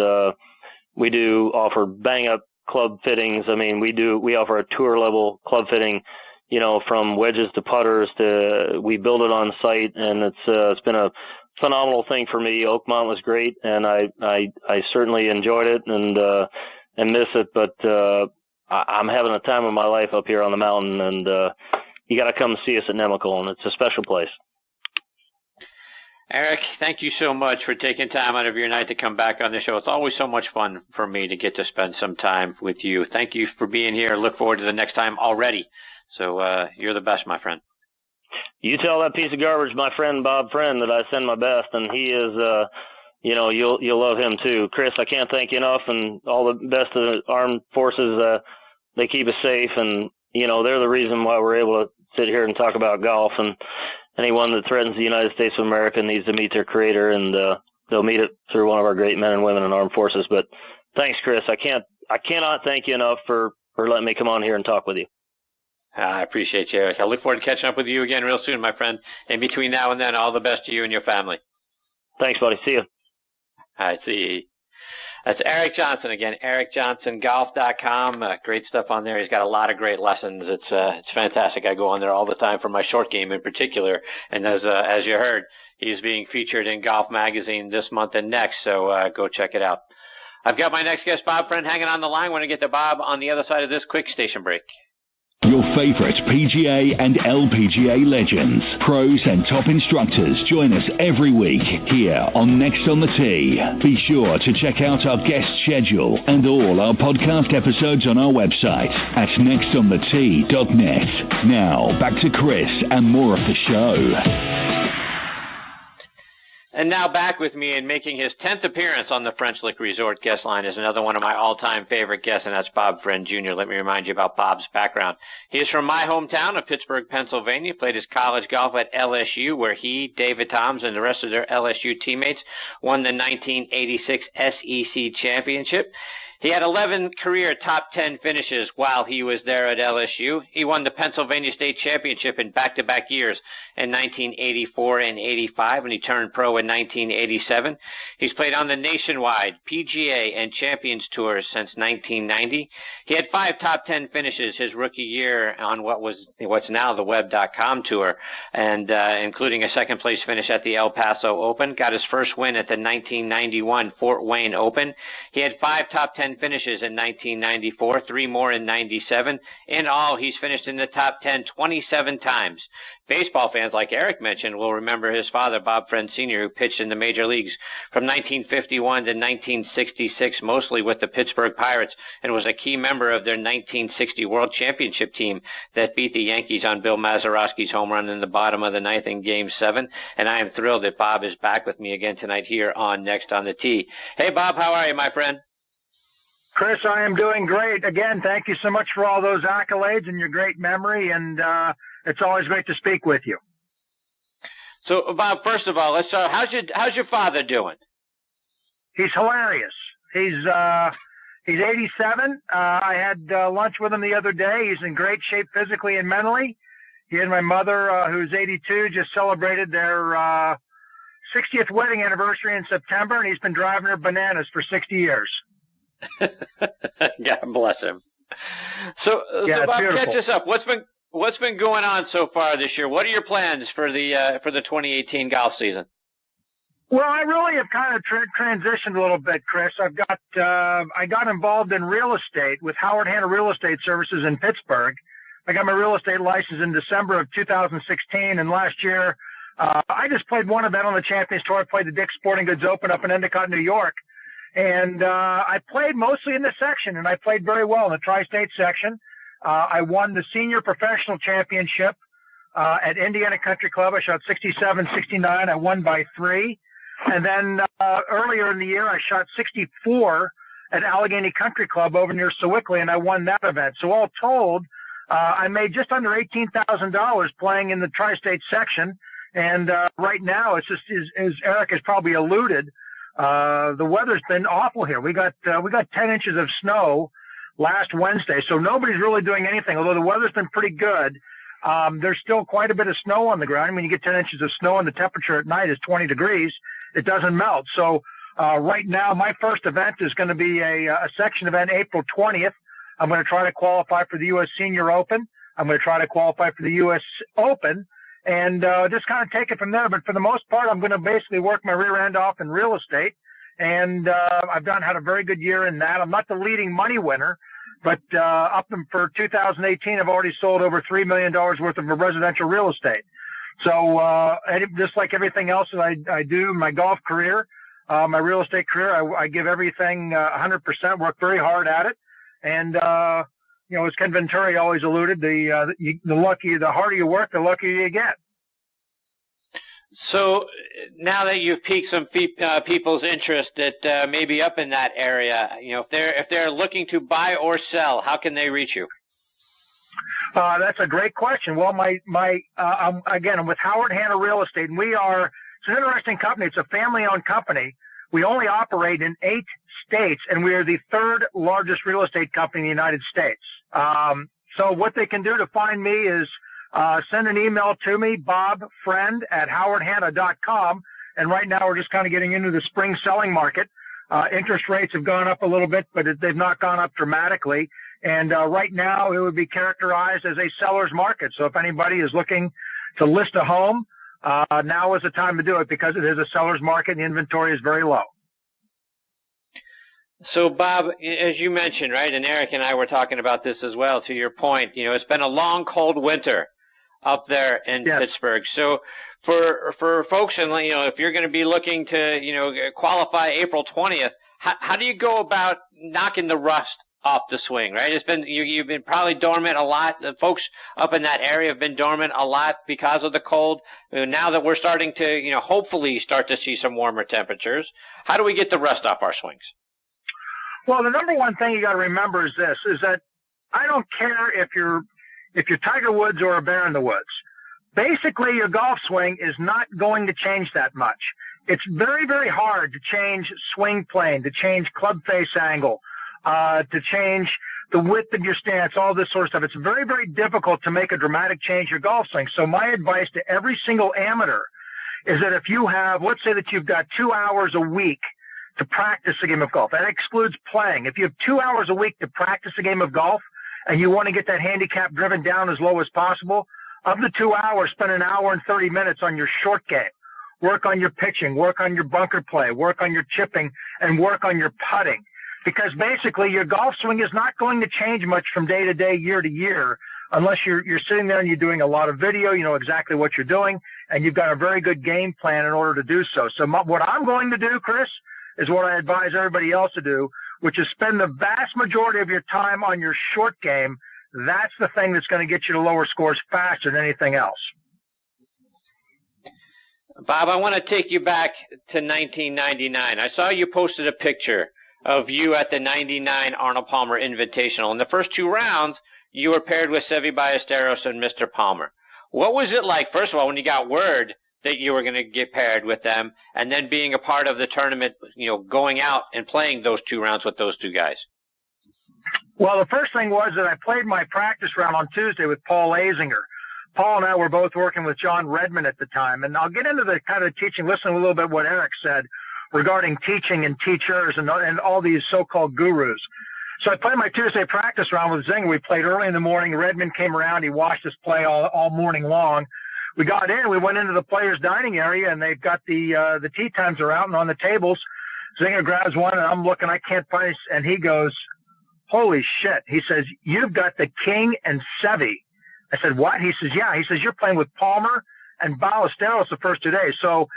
we do offer bang-up club fittings. We offer a tour level club fitting, from wedges to putters we build it on site, and it's been a phenomenal thing for me. Oakmont was great, and I certainly enjoyed it and miss it, but I'm having a time of my life up here on the mountain, and you got to come see us at Nemacolon. It's a special place. Eric, thank you so much for taking time out of your night to come back on the show. It's always so much fun for me to get to spend some time with you. Thank you for being here. Look forward to the next time already. So you're the best, my friend. you tell that piece of garbage, my friend Bob Friend, that I send my best, and he is, you'll love him too. Chris, I can't thank you enough, and all the best of the armed forces. They keep us safe, and they're the reason why we're able to sit here and talk about golf. And anyone that threatens the United States of America needs to meet their creator, and they'll meet it through one of our great men and women in armed forces. But thanks, Chris. I cannot thank you enough for letting me come on here and talk with you. I appreciate you. I look forward to catching up with you again real soon, my friend. In between now and then, all the best to you and your family. Thanks, buddy. See you. All right, see you. That's Eric Johnson again, ericjohnsongolf.com. Great stuff on there. He's got a lot of great lessons. It's fantastic. I go on there all the time for my short game in particular. And as you heard, he's being featured in Golf Magazine this month and next, so go check it out. I've got my next guest, Bob Friend, hanging on the line. I want to get to Bob on the other side of this quick station break. Your favorite PGA and LPGA legends, pros and top instructors join us every week here on Next on the Tee. Be sure to check out our guest schedule and all our podcast episodes on our website at nextonthetee.net. Now, back to Chris and more of the show. And now back with me and making his 10th appearance on the French Lick Resort guest line is another one of my all-time favorite guests, and that's Bob Friend Jr. Let me remind you about Bob's background. He is from my hometown of Pittsburgh, Pennsylvania. Played his college golf at LSU, where he, David Toms, and the rest of their LSU teammates won the 1986 SEC championship. He had 11 career top 10 finishes while he was there at LSU. He won the Pennsylvania State Championship in back-to-back years in 1984 and 85, and he turned pro in 1987. He's played on the Nationwide, PGA, and Champions Tours since 1990. He had 5 top 10 finishes his rookie year on what's now the Web.com Tour, and including a second-place finish at the El Paso Open. Got his first win at the 1991 Fort Wayne Open. He had 5 top 10 finishes in 1994, 3 more in 97. In all, he's finished in the top 10 27 times. Baseball fans, like Eric mentioned, will remember his father, Bob Friend Sr., who pitched in the major leagues from 1951 to 1966, mostly with the Pittsburgh Pirates, and was a key member of their 1960 World Championship team that beat the Yankees on Bill Mazeroski's home run in the bottom of the ninth in Game 7. And I am thrilled that Bob is back with me again tonight here on Next on the Tee. Hey, Bob, how are you, my friend? Chris, I am doing great. Again, thank you so much for all those accolades and your great memory, and it's always great to speak with you. So, Bob, first of all, let's how's your father doing? He's hilarious. He's 87. I had lunch with him the other day. He's in great shape physically and mentally. He and my mother, who's 82, just celebrated their 60th wedding anniversary in September, and he's been driving her bananas for 60 years. God bless him. So Bob, catch us up. What's been going on so far this year? What are your plans for the 2018 golf season? Well, I really have kind of transitioned a little bit, Chris. I got involved in real estate with Howard Hanna Real Estate Services in Pittsburgh. I got my real estate license in December of 2016, and last year I just played one event on the Champions Tour. I played the Dick's Sporting Goods Open up in Endicott, New York. And I played mostly in the section, and I played very well in the Tri-State section. I won the Senior Professional Championship at Indiana Country Club. I shot 67, 69. I won by 3. And then earlier in the year, I shot 64 at Allegheny Country Club over near Sewickley, and I won that event. So all told, I made just under $18,000 playing in the Tri-State section. And right now, it's just as Eric has probably alluded, the weather's been awful here. We got 10 inches of snow last Wednesday, so nobody's really doing anything. Although the weather's been pretty good, there's still quite a bit of snow on the ground. I mean, you get 10 inches of snow and the temperature at night is 20 degrees. It doesn't melt. So right now, my first event is going to be a section event April 20th. I'm going to try to qualify for the U.S. Senior Open. I'm going to try to qualify for the U.S. Open. And just kind of take it from there. But for the most part, I'm going to basically work my rear end off in real estate. And I've had a very good year in that. I'm not the leading money winner, but up for 2018, I've already sold over $3 million worth of residential real estate. So just like everything else that I do in my golf career, my real estate career, I give everything 100%, work very hard at it. And as Ken Venturi always alluded, the harder you work, the luckier you get. So now that you've piqued some people's interest that may be up in that area, if they're looking to buy or sell, how can they reach you? That's a great question. Well, I'm with Howard Hanna Real Estate, and it's an interesting company. It's a family-owned company. We only operate in 8 states, and we are the 3rd largest real estate company in the United States. So what they can do to find me is send an email to me, bobfriend@howardhanna.com. And right now we're just kind of getting into the spring selling market. Interest rates have gone up a little bit, but they've not gone up dramatically. And right now it would be characterized as a seller's market. So if anybody is looking to list a home, now is the time to do it because it is a seller's market and the inventory is very low. So, Bob, as you mentioned, right, and Eric and I were talking about this as well, to your point, it's been a long, cold winter up there in Pittsburgh. So for folks, and if you're going to be looking to, qualify April 20th, how do you go about knocking the rust off the swing, right? You've been probably dormant a lot. The folks up in that area have been dormant a lot because of the cold. Now that we're starting to, hopefully start to see some warmer temperatures, how do we get the rust off our swings? Well, the number one thing you got to remember is that I don't care if you're Tiger Woods or a bear in the woods. Basically, your golf swing is not going to change that much. It's very, very hard to change swing plane, to change club face angle, to change the width of your stance, all this sort of stuff. It's very, very difficult to make a dramatic change in your golf swing. So my advice to every single amateur is that if you have, let's say that you've got 2 hours a week to practice a game of golf. That excludes playing. If you have 2 hours a week to practice a game of golf and you want to get that handicap driven down as low as possible, of the 2 hours, spend an hour and 30 minutes on your short game. Work on your pitching, work on your bunker play, work on your chipping, and work on your putting. Because basically your golf swing is not going to change much from day to day, year to year, unless you're sitting there and you're doing a lot of video, you know exactly what you're doing, and you've got a very good game plan in order to do so. So what I'm going to do, Chris, is what I advise everybody else to do, which is spend the vast majority of your time on your short game. That's the thing that's going to get you to lower scores faster than anything else. Bob, I want to take you back to 1999. I saw you posted a picture of you at the 99 Arnold Palmer Invitational. In the first 2 rounds, you were paired with Seve Ballesteros and Mr. Palmer. What was it like, first of all, when you got word that you were going to get paired with them, and then being a part of the tournament, going out and playing those 2 rounds with those 2 guys? Well, the first thing was that I played my practice round on Tuesday with Paul Azinger. Paul and I were both working with John Redmond at the time, and I'll get into the kind of teaching, listen a little bit what Eric said regarding teaching and teachers and all these so-called gurus. So I played my Tuesday practice round with Zinger. We played early in the morning. Redmond came around. He watched us play all morning long. We got in. We went into the players' dining area, and they've got the tee times are out and on the tables. Zinger grabs one, and I'm looking. I can't find it. And he goes, "Holy shit." He says, "You've got the King and Seve." I said, "What?" He says, "Yeah." He says, "You're playing with Palmer and Ballesteros the first 2 days." So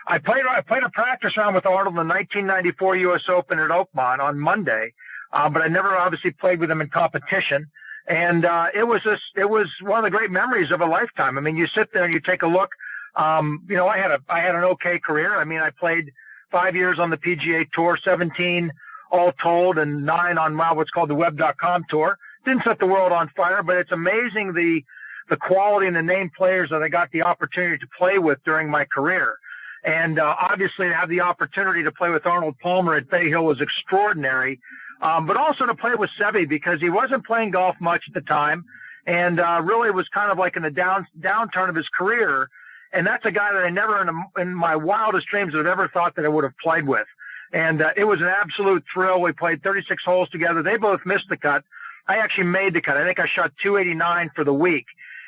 I played a practice round with Arnold in the 1994 U.S. Open at Oakmont on Monday, but I never obviously played with him in competition. And it was one of the great memories of a lifetime. I mean, you sit there and you take a look. I had an okay career. I mean, I played 5 years on the PGA Tour, 17 all told, and 9 on what's called the Web.com Tour. Didn't set the world on fire, but it's amazing the quality and the name players that I got the opportunity to play with during my career. And obviously to have the opportunity to play with Arnold Palmer at Bay Hill was extraordinary, but also to play with Seve because he wasn't playing golf much at the time and really was kind of like in the downturn of his career. And that's a guy that I never in my wildest dreams would have ever thought that I would have played with. And it was an absolute thrill. We played 36 holes together. They both missed the cut. I actually made the cut. I think I shot 289 for the week,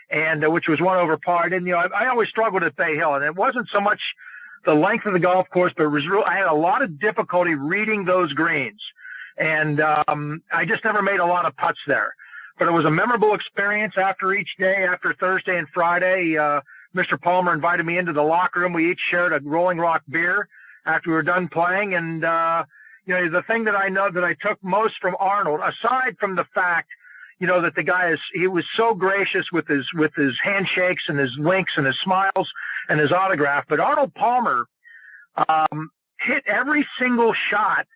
and which was 1 over par. And I always struggled at Bay Hill, and it wasn't so much the length of the golf course, but it was I had a lot of difficulty reading those greens, and I just never made a lot of putts there. But it was a memorable experience. After each day, after Thursday and Friday, Mr. Palmer invited me into the locker room. We each shared a Rolling Rock beer after we were done playing, and the thing that I know that I took most from Arnold, aside from the fact, that the guy he was so gracious with his handshakes and his winks and his smiles and his autograph. But Arnold Palmer hit every single shot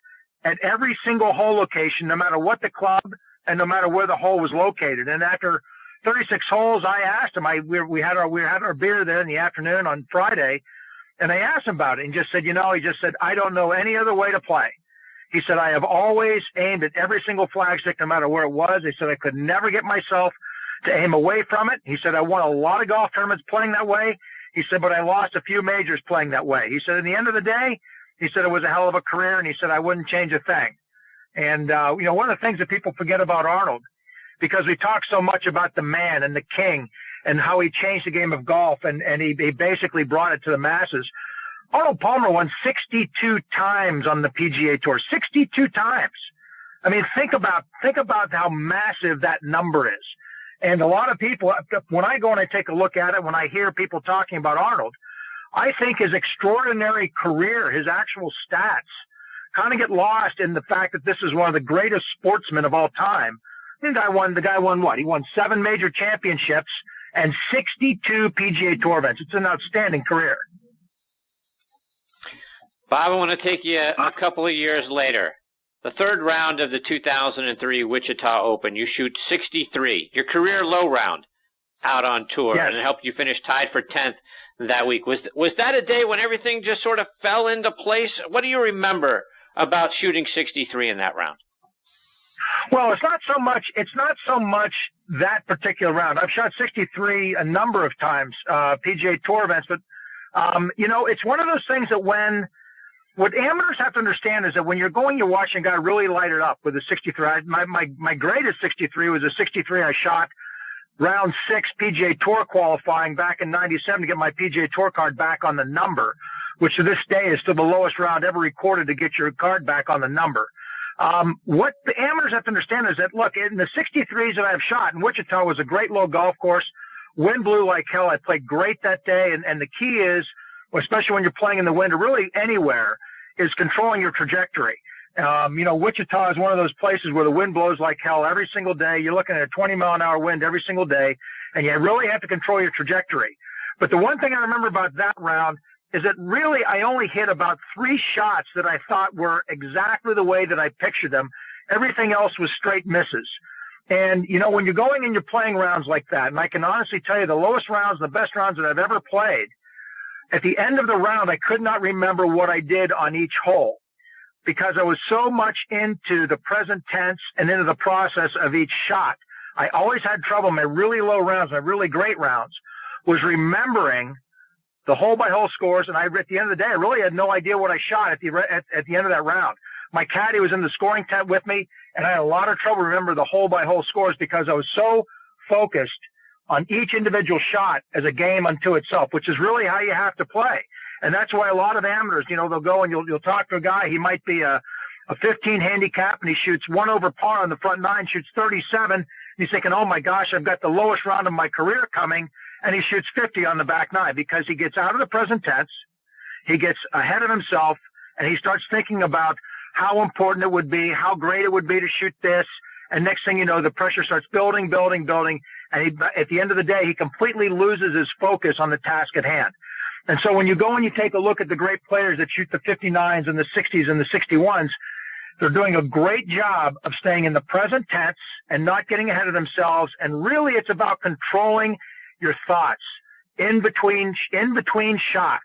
at every single hole location, no matter what the club and no matter where the hole was located. And after 36 holes, I asked him. We had our beer there in the afternoon on Friday, and I asked him about it, and just said, he just said, I don't know any other way to play. He said, I have always aimed at every single flagstick, no matter where it was. He said, I could never get myself to aim away from it. He said, I won a lot of golf tournaments playing that way. He said, but I lost a few majors playing that way. He said, in the end of the day, he said, it was a hell of a career, and he said, I wouldn't change a thing. And, one of the things that people forget about Arnold, because we talk so much about the man and the king and how he changed the game of golf, and he basically brought it to the masses. Arnold Palmer won 62 times on the PGA Tour, 62 times. I mean, think about how massive that number is. And a lot of people, when I go and I take a look at it, when I hear people talking about Arnold, I think his extraordinary career, his actual stats, kind of get lost in the fact that this is one of the greatest sportsmen of all time. The guy won what? He won 7 major championships and 62 PGA Tour events. It's an outstanding career. Bob, I want to take you a couple of years later. The third round of the 2003 Wichita Open, you shoot 63, your career low round out on tour, yes. And it helped you finish tied for 10th that week. Was that a day when everything just sort of fell into place? What do you remember about shooting 63 in that round? Well, it's not so much that particular round. I've shot 63 a number of times, PGA Tour events, but it's one of those things that what amateurs have to understand is that when you're watching a guy really light it up with a 63. My greatest 63 was a 63 I shot round 6 PGA Tour qualifying back in '97 to get my PGA Tour card back on the number, which to this day is still the lowest round ever recorded to get your card back on the number. What the amateurs have to understand is that, look, in the 63s that I've shot, and Wichita was a great low golf course. Wind blew like hell. I played great that day. And the key is, especially when you're playing in the wind or really anywhere, is controlling your trajectory. Wichita is one of those places where the wind blows like hell every single day. You're looking at a 20-mile-an-hour wind every single day, and you really have to control your trajectory. But the one thing I remember about that round is that really I only hit about 3 shots that I thought were exactly the way that I pictured them. Everything else was straight misses. And, when you're going and you're playing rounds like that, and I can honestly tell you the lowest rounds, the best rounds that I've ever played, at the end of the round, I could not remember what I did on each hole because I was so much into the present tense and into the process of each shot. I always had trouble in my really low rounds, my really great rounds, was remembering the hole-by-hole scores. And at the end of the day, I really had no idea what I shot at the end of that round. My caddy was in the scoring tent with me, and I had a lot of trouble remembering the hole-by-hole scores because I was so focused on each individual shot as a game unto itself, which is really how you have to play. And that's why a lot of amateurs, they'll go and you'll talk to a guy. He might be a 15 handicap and he shoots 1 over par on the front 9, shoots 37. And he's thinking, oh my gosh, I've got the lowest round of my career coming. And he shoots 50 on the back 9 because he gets out of the present tense. He gets ahead of himself and he starts thinking about how important it would be, how great it would be to shoot this. And next thing you know, the pressure starts building. And at the end of the day, he completely loses his focus on the task at hand. And so when you go and you take a look at the great players that shoot the 59s and the 60s and the 61s, they're doing a great job of staying in the present tense and not getting ahead of themselves. And really, it's about controlling your thoughts in between shots.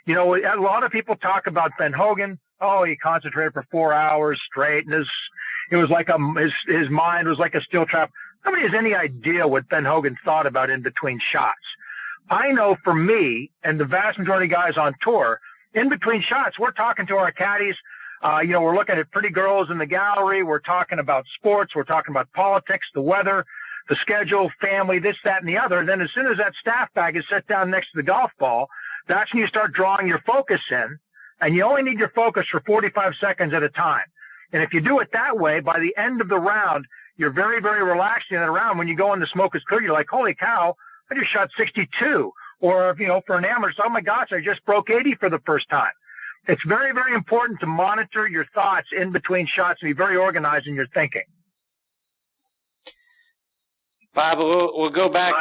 A lot of people talk about Ben Hogan. Oh, he concentrated for 4 hours straight, and his mind was like a steel trap. Nobody has any idea what Ben Hogan thought about in between shots. I know for me and the vast majority of guys on tour, in between shots, we're talking to our caddies. We're looking at pretty girls in the gallery. We're talking about sports. We're talking about politics, the weather, the schedule, family, this, that, and the other. And then as soon as that staff bag is set down next to the golf ball, that's when you start drawing your focus in. And you only need your focus for 45 seconds at a time. And if you do it that way, by the end of the round, you're very, very relaxed in that round. When you go in the smoker's clear, you're like, holy cow, I just shot 62. Or, for an amateur, oh my gosh, I just broke 80 for the first time. It's very, very important to monitor your thoughts in between shots and be very organized in your thinking. Bob, we'll go back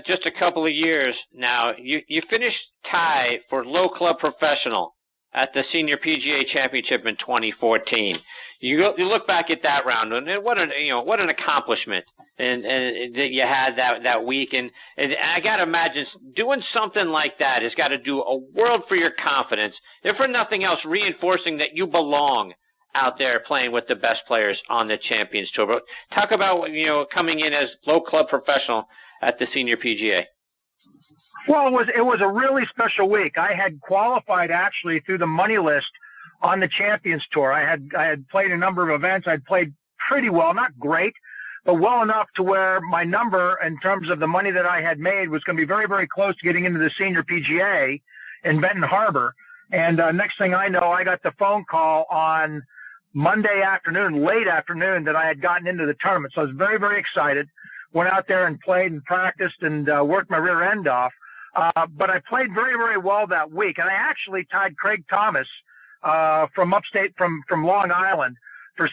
just a couple of years now. You finished tied for low club professional at the Senior PGA Championship in 2014. You look back at that round, and what an accomplishment, and that you had that week. And I got to imagine doing something like that has got to do a world for your confidence, if for nothing else, reinforcing that you belong out there playing with the best players on the Champions Tour. But talk about coming in as low club professional at the Senior PGA. Well, it was a really special week. I had qualified actually through the money list on the Champions Tour. I had played a number of events. I'd played pretty well, not great, but well enough to where my number in terms of the money that I had made was going to be very, very close to getting into the Senior PGA in Benton Harbor. And next thing I know, I got the phone call on Monday afternoon, late afternoon, that I had gotten into the tournament. So I was very, very excited. Went out there and played and practiced and worked my rear end off. But I played very, very well that week. And I actually tied Craig Thomas from upstate, from Long Island for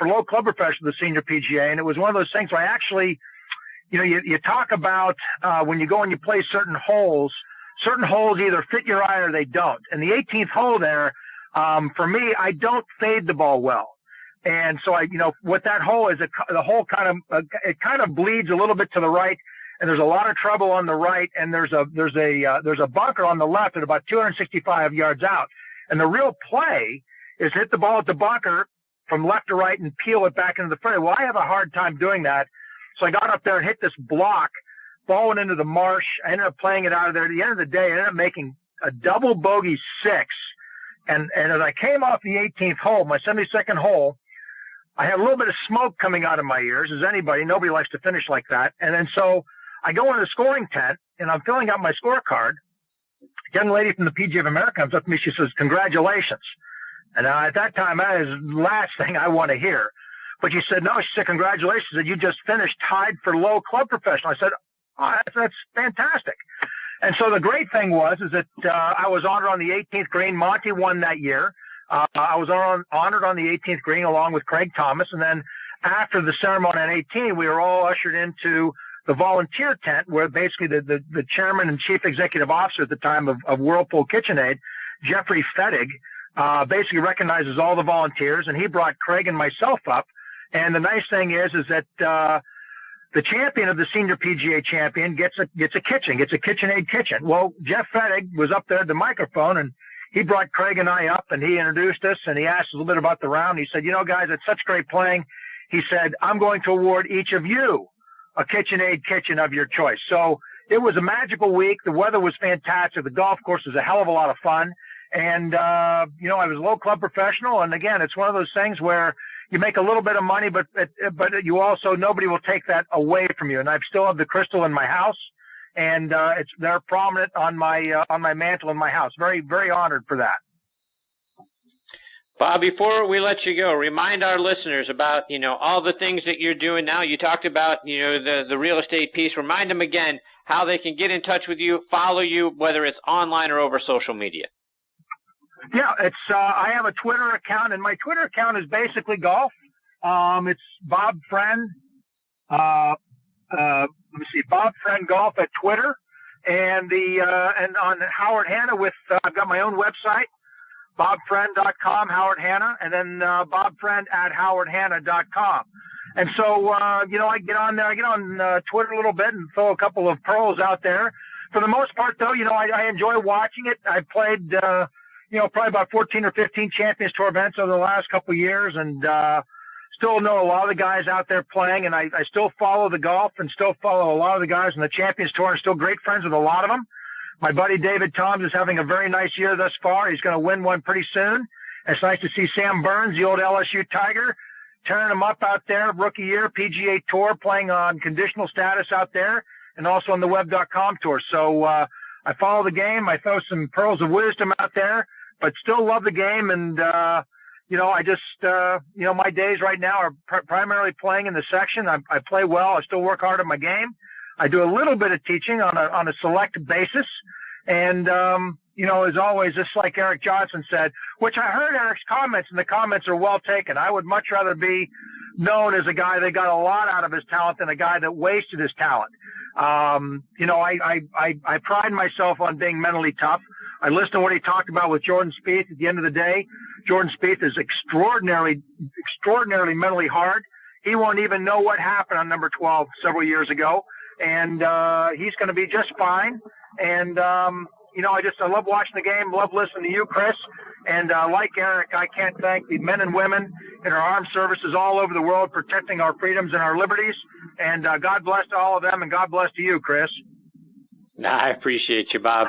low club professional, the Senior PGA. And it was one of those things where I actually, you talk about when you go and you play certain holes either fit your eye or they don't. And the 18th hole there, for me, I don't fade the ball well. And so what that hole is, the hole kind of bleeds a little bit to the right, and there's a lot of trouble on the right, and there's a bunker on the left at about 265 yards out. And the real play is hit the ball at the bunker from left to right and peel it back into the fairway. Well, I have a hard time doing that. So I got up there and hit this block, falling into the marsh. I ended up playing it out of there. At the end of the day, I ended up making a double bogey 6. And as I came off the 18th hole, my 72nd hole, I had a little bit of smoke coming out of my ears, as anybody. Nobody likes to finish like that. And then so I go into the scoring tent, and I'm filling out my scorecard. A young lady from the PGA of America comes up to me. She says, "Congratulations." And at that time, that is the last thing I want to hear. But she said, "No," she said, "Congratulations, that you just finished tied for low club professional." I said, "Oh, that's fantastic." And so the great thing is that I was honored on the 18th green. Monty won that year. I was honored on the 18th green along with Craig Thomas. And then after the ceremony on 18, we were all ushered into the volunteer tent, where basically the chairman and chief executive officer at the time of Whirlpool KitchenAid, Jeffrey Fettig, basically recognizes all the volunteers, and he brought Craig and myself up. And the nice thing is that the champion of the Senior PGA champion gets a KitchenAid kitchen. Well, Jeff Fettig was up there at the microphone, and he brought Craig and I up, and he introduced us, and he asked us a little bit about the round. He said, "Guys, it's such great playing." He said, "I'm going to award each of you a KitchenAid kitchen of your choice." So it was a magical week. The weather was fantastic. The golf course was a hell of a lot of fun. And, I was a low club professional. And again, it's one of those things where you make a little bit of money, but you also, nobody will take that away from you. And I still have the crystal in my house, and they're prominent on my mantle in my house. Very, very honored for that. Bob, before we let you go, remind our listeners about, all the things that you're doing now. You talked about, the real estate piece. Remind them again how they can get in touch with you, follow you, whether it's online or over social media. Yeah, I have a Twitter account, and my Twitter account is basically golf. It's Bob Friend. Let me see, Bob Friend Golf at Twitter, and and on Howard Hanna I've got my own website, bobfriend.com, Howard Hanna, and then bobfriend@howardhanna.com. And so, I get on there, I get on Twitter a little bit and throw a couple of pearls out there. For the most part, though, I enjoy watching it. I've played, probably about 14 or 15 Champions Tour events over the last couple of years, and still know a lot of the guys out there playing, and I still follow the golf and still follow a lot of the guys on the Champions Tour, and still great friends with a lot of them. My buddy David Toms is having a very nice year thus far. He's going to win one pretty soon. It's nice to see Sam Burns, the old LSU Tiger, tearing him up out there, rookie year, PGA Tour, playing on conditional status out there, and also on the web.com tour. So I follow the game. I throw some pearls of wisdom out there, but still love the game. And, I just, my days right now are primarily playing in the section. I play well. I still work hard at my game. I do a little bit of teaching on a select basis. And, as always, just like Eric Johnson said, which I heard Eric's comments, and the comments are well taken. I would much rather be known as a guy that got a lot out of his talent than a guy that wasted his talent. You know, I pride myself on being mentally tough. I listened to what he talked about with Jordan Spieth. At the end of the day, Jordan Spieth is extraordinarily mentally hard. He won't even know what happened on number 12 several years ago, and he's going to be just fine. And you know, I love watching the game, love listening to you, Chris. And like Eric, I can't thank the men and women in our armed services all over the world protecting our freedoms and our liberties. And God bless to all of them, and God bless to you, Chris. I appreciate you, Bob.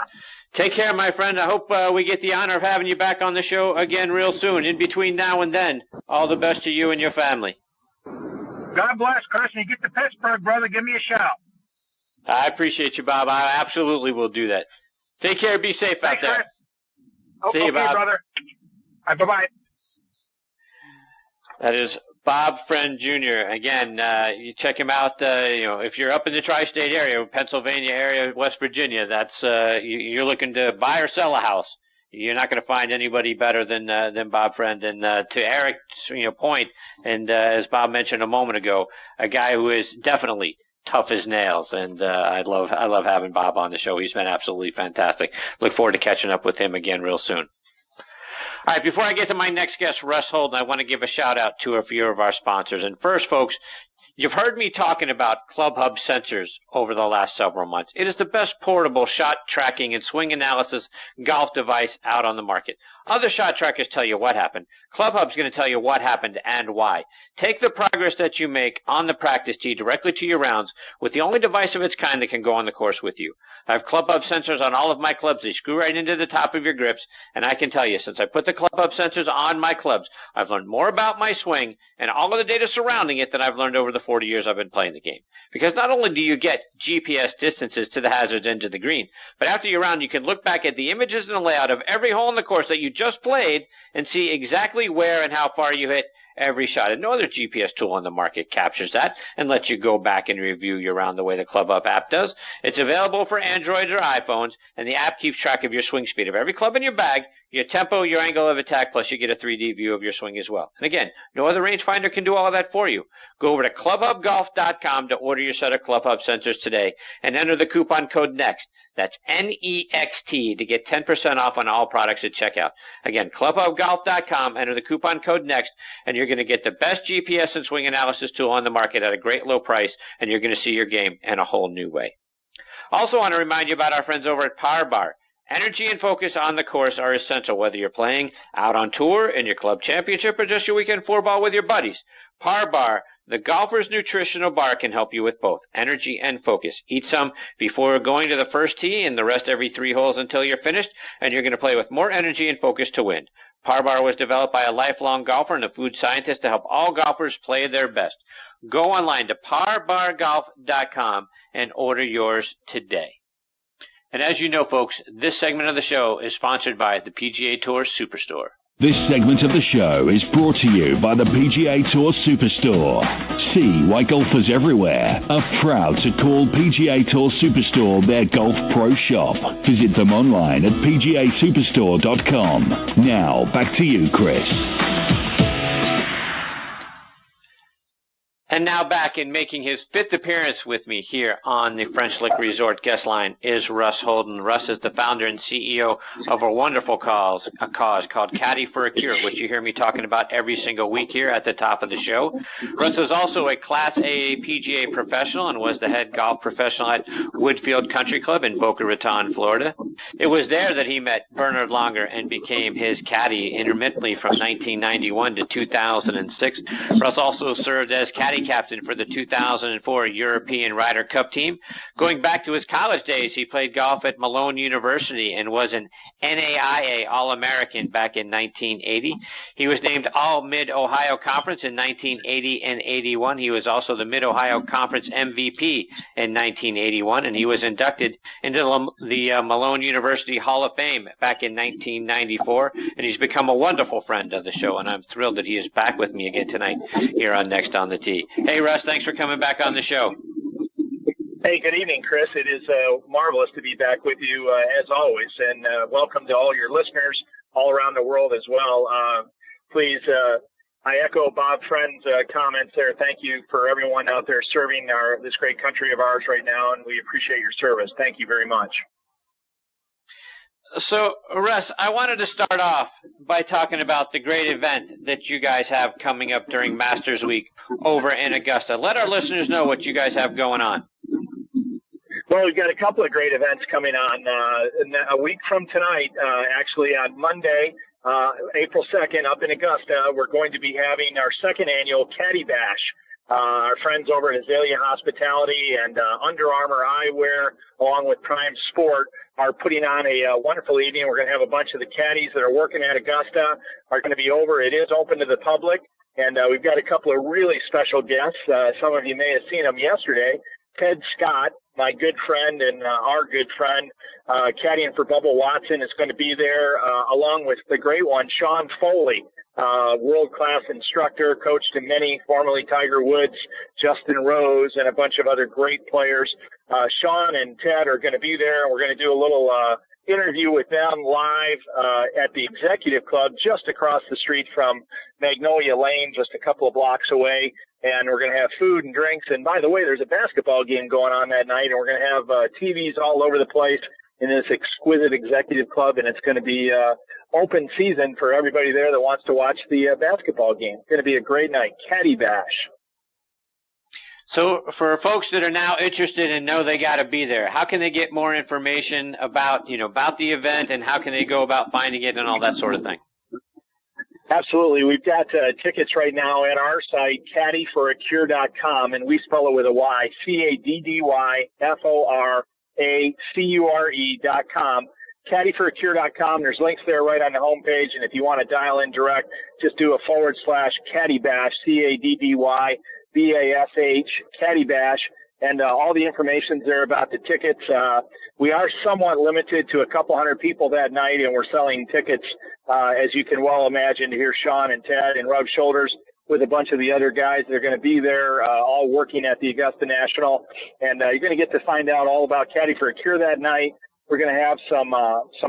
Take care, my friend. I hope we get the honor of having you back on the show again real soon. In between now and then, all the best to you and your family. God bless, Chris. And you get to Pittsburgh, brother, give me a shout. I appreciate you, Bob. I absolutely will do that. Take care. Be safe out there. Chris. See you, Bob. Brother. Bye-bye. That is Bob Friend Jr. Again, you check him out. You know, if you're up in the tri-state area, Pennsylvania area, West Virginia, that's you're looking to buy or sell a house. You're not going to find anybody better than Bob Friend. And to Eric's point, and as Bob mentioned a moment ago, a guy who is definitely tough as nails, and I love having Bob on the show. He's been absolutely fantastic. Look forward to catching up with him again real soon. All right, before I get to my next guest, Russ Holden, I want to give a shout-out to a few of our sponsors. And first, folks, you've heard me talking about Club Hub sensors over the last several months. It is the best portable shot tracking and swing analysis golf device out on the market. Other shot trackers tell you what happened. Club Hub's going to tell you what happened and why. Take the progress that you make on the practice tee directly to your rounds with the only device of its kind that can go on the course with you. I have Club Hub sensors on all of my clubs. They screw right into the top of your grips, and I can tell you, since I put the Club Hub sensors on my clubs, I've learned more about my swing and all of the data surrounding it than I've learned over the 40 years I've been playing the game. Because not only do you get GPS distances to the hazards and to the green, but after your round, you can look back at the images and the layout of every hole in the course that you just played and see exactly where and how far you hit every shot. And no other GPS tool on the market captures that and lets you go back and review your round the way the Club Up app does. It's available for Androids or iPhones, and the app keeps track of your swing speed of every club in your bag, your tempo, your angle of attack, plus you get a 3D view of your swing as well. And again, no other rangefinder can do all of that for you. Go over to clubhubgolf.com to order your set of Club Hub sensors today and enter the coupon code NEXT. That's NEXT to get 10% off on all products at checkout. Again, clubhubgolf.com, enter the coupon code NEXT, and you're going to get the best GPS and swing analysis tool on the market at a great low price, and you're going to see your game in a whole new way. Also want to remind you about our friends over at Power Bar. Energy and focus on the course are essential, whether you're playing out on tour, in your club championship, or just your weekend floor ball with your buddies. Power Bar, the golfer's nutritional bar, can help you with both energy and focus. Eat some before going to the first tee and the rest every 3 holes until you're finished, and you're going to play with more energy and focus to win. Power Bar was developed by a lifelong golfer and a food scientist to help all golfers play their best. Go online to powerbargolf.com and order yours today. And as you know, folks, this segment of the show is sponsored by the PGA Tour Superstore. This segment of the show is brought to you by the PGA Tour Superstore. See why golfers everywhere are proud to call PGA Tour Superstore their golf pro shop. Visit them online at pgasuperstore.com. Now, back to you, Chris. And now back in making his 5th appearance with me here on the French Lick Resort guest line is Russ Holden. Russ is the founder and CEO of a wonderful cause called Caddy for a Cure, which you hear me talking about every single week here at the top of the show. Russ is also a Class A PGA professional and was the head golf professional at Woodfield Country Club in Boca Raton, Florida. It was there that he met Bernard Langer and became his caddy intermittently from 1991 to 2006. Russ also served as caddy captain for the 2004 European Ryder Cup team. Going back to his college days, he played golf at Malone University and was an NAIA All-American back in 1980. He was named All-Mid-Ohio Conference in 1980 and 81. He was also the Mid-Ohio Conference MVP in 1981, and he was inducted into the Malone University Hall of Fame back in 1994, and he's become a wonderful friend of the show, and I'm thrilled that he is back with me again tonight here on Next on the Tee. Hey, Russ, thanks for coming back on the show. Hey, good evening, Chris. It is marvelous to be back with you, as always, and welcome to all your listeners all around the world as well. Please I echo Bob Friend's comments there. Thank you for everyone out there serving this great country of ours right now, and we appreciate your service. Thank you very much. So, Russ, I wanted to start off by talking about the great event that you guys have coming up during Masters Week over in Augusta. Let our listeners know what you guys have going on. Well, we've got a couple of great events coming on. A week from tonight, actually on Monday, April 2nd, up in Augusta, we're going to be having our second annual Caddy Bash. Our friends over at Azalea Hospitality and Under Armour Eyewear, along with Prime Sport, are putting on a wonderful evening. We're going to have a bunch of the caddies that are working at Augusta are going to be over. It is open to the public, and we've got a couple of really special guests. Some of you may have seen them yesterday. Ted Scott, my good friend and our good friend, caddying for Bubba Watson, is going to be there, along with the great one, Sean Foley, world-class instructor, coached in many, formerly Tiger Woods, Justin Rose, and a bunch of other great players. Sean and Ted are going to be there, and we're going to do a little interview with them live at the Executive Club just across the street from Magnolia Lane, just a couple of blocks away. And we're going to have food and drinks. And by the way, there's a basketball game going on that night, and we're going to have TVs all over the place in this exquisite Executive Club, and it's going to be open season for everybody there that wants to watch the basketball game. It's going to be a great night. Caddy Bash. So for folks that are now interested and know they got to be there, how can they get more information about the event, and how can they go about finding it and all that sort of thing? Absolutely. We've got tickets right now at our site, caddyforacure.com, and we spell it with a Y, caddyforacure.com. caddyforacure.com. There's links there right on the homepage, and if you want to dial in direct, just do a /Caddy Bash, CADDYBASH, Caddy Bash, and all the information's there about the tickets. We are somewhat limited to a couple hundred people that night, and we're selling tickets, as you can well imagine, to hear Sean and Ted and rub shoulders with a bunch of the other guys that are going to be there, all working at the Augusta National. And you're going to get to find out all about Caddy for a Cure that night. We're going to have some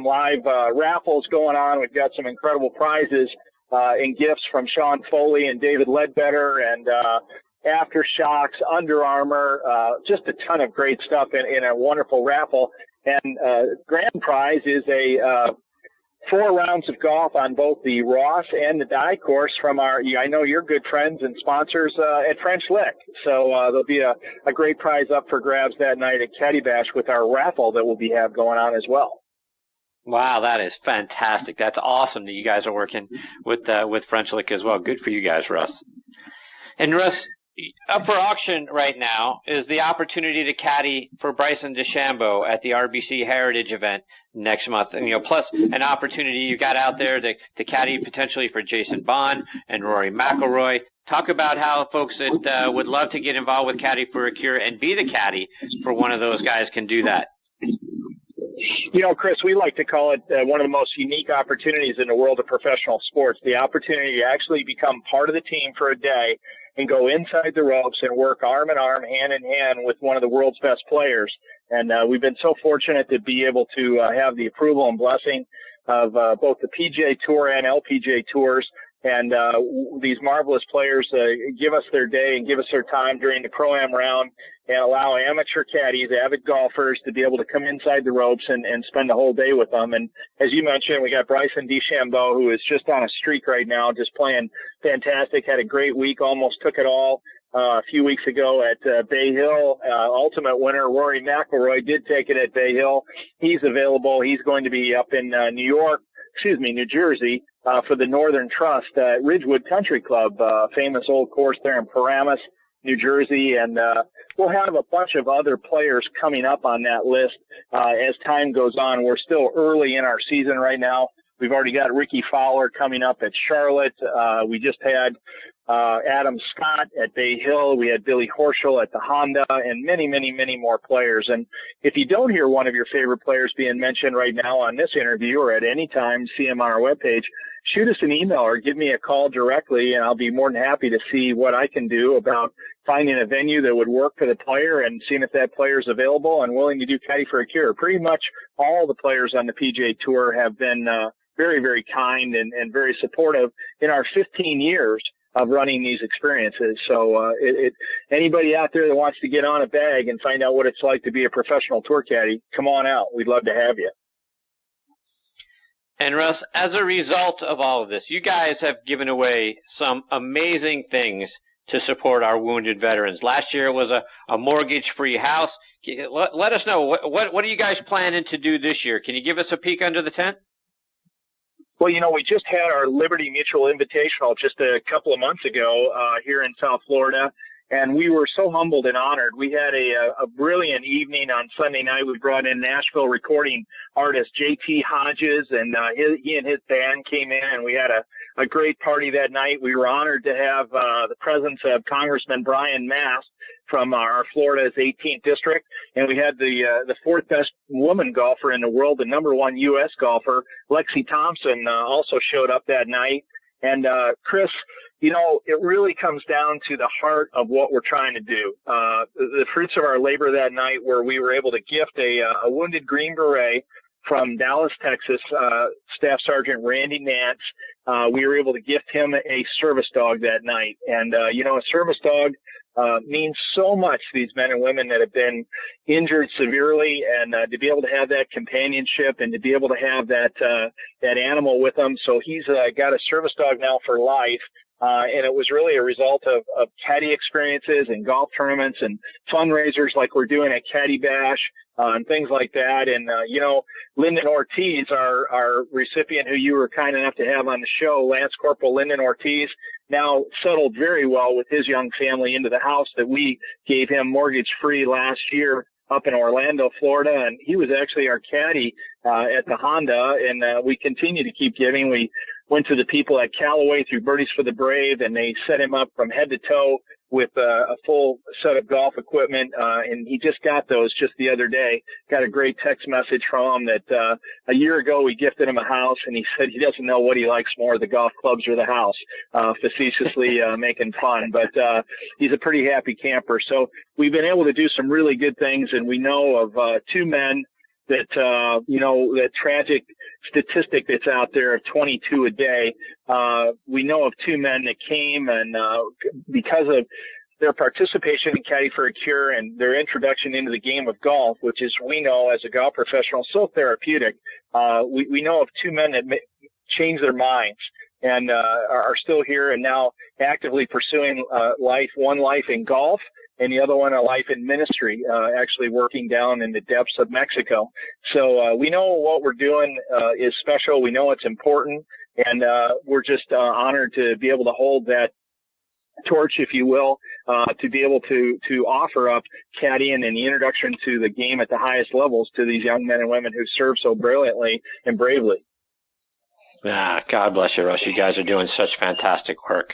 live raffles going on. We've got some incredible prizes and gifts from Sean Foley and David Ledbetter and Aftershocks, Under Armour, just a ton of great stuff in a wonderful raffle. And grand prize is a 4 rounds of golf on both the Ross and the Dye course from I know your good friends and sponsors at French Lick. So there'll be a great prize up for grabs that night at Caddy Bash with our raffle that we'll have going on as well. Wow, that is fantastic. That's awesome that you guys are working with French Lick as well. Good for you guys, Russ. And Russ, up for auction right now is the opportunity to caddy for Bryson DeChambeau at the RBC Heritage event next month. And, plus an opportunity you got out there to caddy potentially for Jason Bond and Rory McIlroy. Talk about how folks that would love to get involved with Caddy for a Cure and be the caddy for one of those guys can do that. Chris, we like to call it one of the most unique opportunities in the world of professional sports, the opportunity to actually become part of the team for a day and go inside the ropes and work arm in arm, hand in hand with one of the world's best players. And we've been so fortunate to be able to have the approval and blessing of both the PGA Tour and LPGA Tours. And these marvelous players give us their day and give us their time during the Pro-Am round and allow amateur caddies, avid golfers, to be able to come inside the ropes and spend the whole day with them. And as you mentioned, we got Bryson DeChambeau, who is just on a streak right now, just playing fantastic, had a great week, almost took it all a few weeks ago at Bay Hill. Ultimate winner Rory McIlroy did take it at Bay Hill. He's available. He's going to be up in New Jersey, for the Northern Trust at Ridgewood Country Club, famous old course there in Paramus, New Jersey. And we'll have a bunch of other players coming up on that list as time goes on. We're still early in our season right now. We've already got Ricky Fowler coming up at Charlotte. We just had Adam Scott at Bay Hill. We had Billy Horschel at the Honda, and many, many, many more players. And if you don't hear one of your favorite players being mentioned right now on this interview or at any time, see them on our webpage, shoot us an email or give me a call directly, and I'll be more than happy to see what I can do about finding a venue that would work for the player and seeing if that player is available and willing to do Caddy for a Cure. Pretty much all the players on the PGA Tour have been very, very kind and very supportive in our 15 years of running these experiences. So anybody out there that wants to get on a bag and find out what it's like to be a professional tour caddy, come on out. We'd love to have you. And Russ, as a result of all of this, you guys have given away some amazing things to support our wounded veterans. Last year was a mortgage-free house. Let us know, what are you guys planning to do this year? Can you give us a peek under the tent? Well, we just had our Liberty Mutual Invitational just a couple of months ago here in South Florida, and we were so humbled and honored. We had a brilliant evening on Sunday night. We brought in Nashville recording artist J.T. Hodges, and he and his band came in, and we had a great party that night. We were honored to have the presence of Congressman Brian Mast from our Florida's 18th district, and we had the fourth best woman golfer in the world, the number one U.S. golfer, Lexi Thompson, also showed up that night. And Chris, it really comes down to the heart of what we're trying to do. The fruits of our labor that night were we were able to gift a wounded Green Beret from Dallas, Texas, Staff Sergeant Randy Nance. We were able to gift him a service dog that night. And, a service dog means so much to these men and women that have been injured severely, and to be able to have that companionship and to be able to have that animal with them. So he's got a service dog now for life. And it was really a result of caddy experiences and golf tournaments and fundraisers like we're doing at Caddy Bash and things like that. And, Lyndon Ortiz, our recipient who you were kind enough to have on the show, Lance Corporal Lyndon Ortiz, now settled very well with his young family into the house that we gave him mortgage-free last year up in Orlando, Florida. And he was actually our caddy at the Honda, and we continue to keep giving. We went to the people at Callaway through Birdies for the Brave, and they set him up from head to toe with a full set of golf equipment, and he just got those just the other day. Got a great text message from him that a year ago we gifted him a house, and he said he doesn't know what he likes more, the golf clubs or the house, facetiously making fun. But he's a pretty happy camper. So we've been able to do some really good things, and we know of two men that, that tragic statistic that's out there of 22 a day. We know of two men that came, and because of their participation in Caddy for a Cure and their introduction into the game of golf, which is, we know as a golf professional, so therapeutic, we know of two men that changed their minds and are still here and now actively pursuing one life in golf and the other one a life in ministry, actually working down in the depths of Mexico. So we know what we're doing is special. We know it's important, and we're just honored to be able to hold that torch, if you will, to be able to offer up caddying and the introduction to the game at the highest levels to these young men and women who serve so brilliantly and bravely. God bless you, Russ. You guys are doing such fantastic work.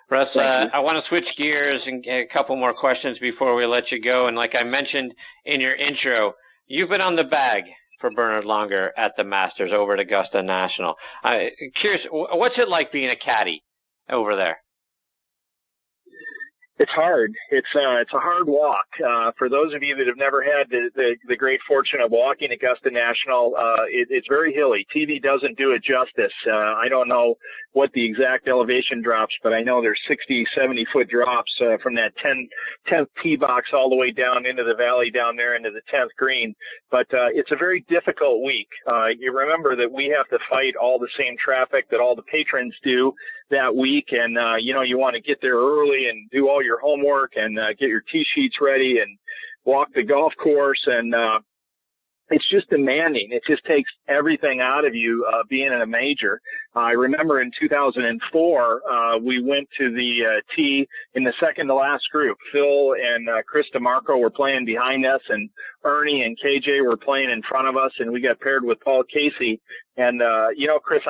Russ, I want to switch gears and get a couple more questions before we let you go. And like I mentioned in your intro, you've been on the bag for Bernhard Langer at the Masters over at Augusta National. Curious, what's it like being a caddy over there? It's hard. It's a hard walk. For those of you that have never had the great fortune of walking Augusta National, it's very hilly. TV doesn't do it justice. I don't know what the exact elevation drops, but I know there's 60, 70-foot drops from that 10th tee box all the way down into the valley down there into the 10th green. But it's a very difficult week. You remember that we have to fight all the same traffic that all the patrons do that week, and you want to get there early and do all your homework and get your tee sheets ready and walk the golf course, and it's just demanding. It just takes everything out of you being in a major. I remember in 2004 we went to the tee in the second to last group. Phil and Chris DeMarco were playing behind us, and Ernie and KJ were playing in front of us, and we got paired with Paul Casey. And Chris,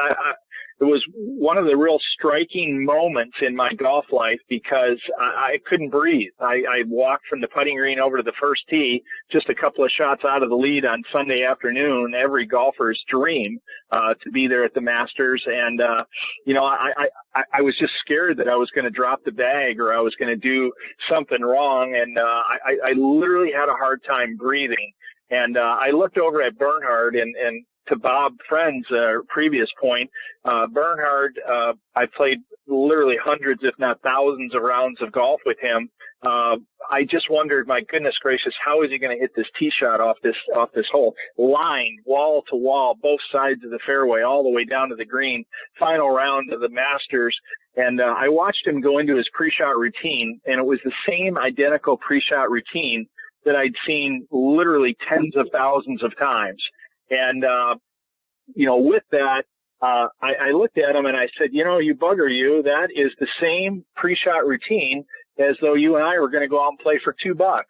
it was one of the real striking moments in my golf life because I couldn't breathe. I walked from the putting green over to the first tee, just a couple of shots out of the lead on Sunday afternoon, every golfer's dream to be there at the Masters. And, I was just scared that I was going to drop the bag or I was going to do something wrong. And I literally had a hard time breathing. And I looked over at Bernhard, and to Bob Friend's previous point, Bernhard, I played literally hundreds, if not thousands, of rounds of golf with him. I just wondered, my goodness gracious, how is he going to hit this tee shot off this hole? Line, wall to wall, both sides of the fairway, all the way down to the green. Final round of the Masters. And I watched him go into his pre-shot routine, and it was the same identical pre-shot routine that I'd seen literally tens of thousands of times. And, with that, I looked at him and I said, you bugger you, that is the same pre-shot routine as though you and I were going to go out and play for $2.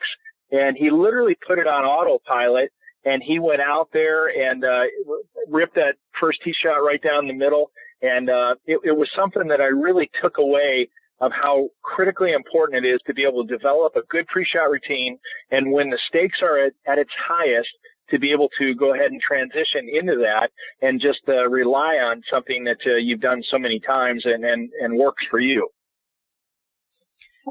And he literally put it on autopilot, and he went out there and ripped that first tee shot right down the middle. And it was something that I really took away of how critically important it is to be able to develop a good pre-shot routine, and when the stakes are at its highest, to be able to go ahead and transition into that and just rely on something that you've done so many times and works for you.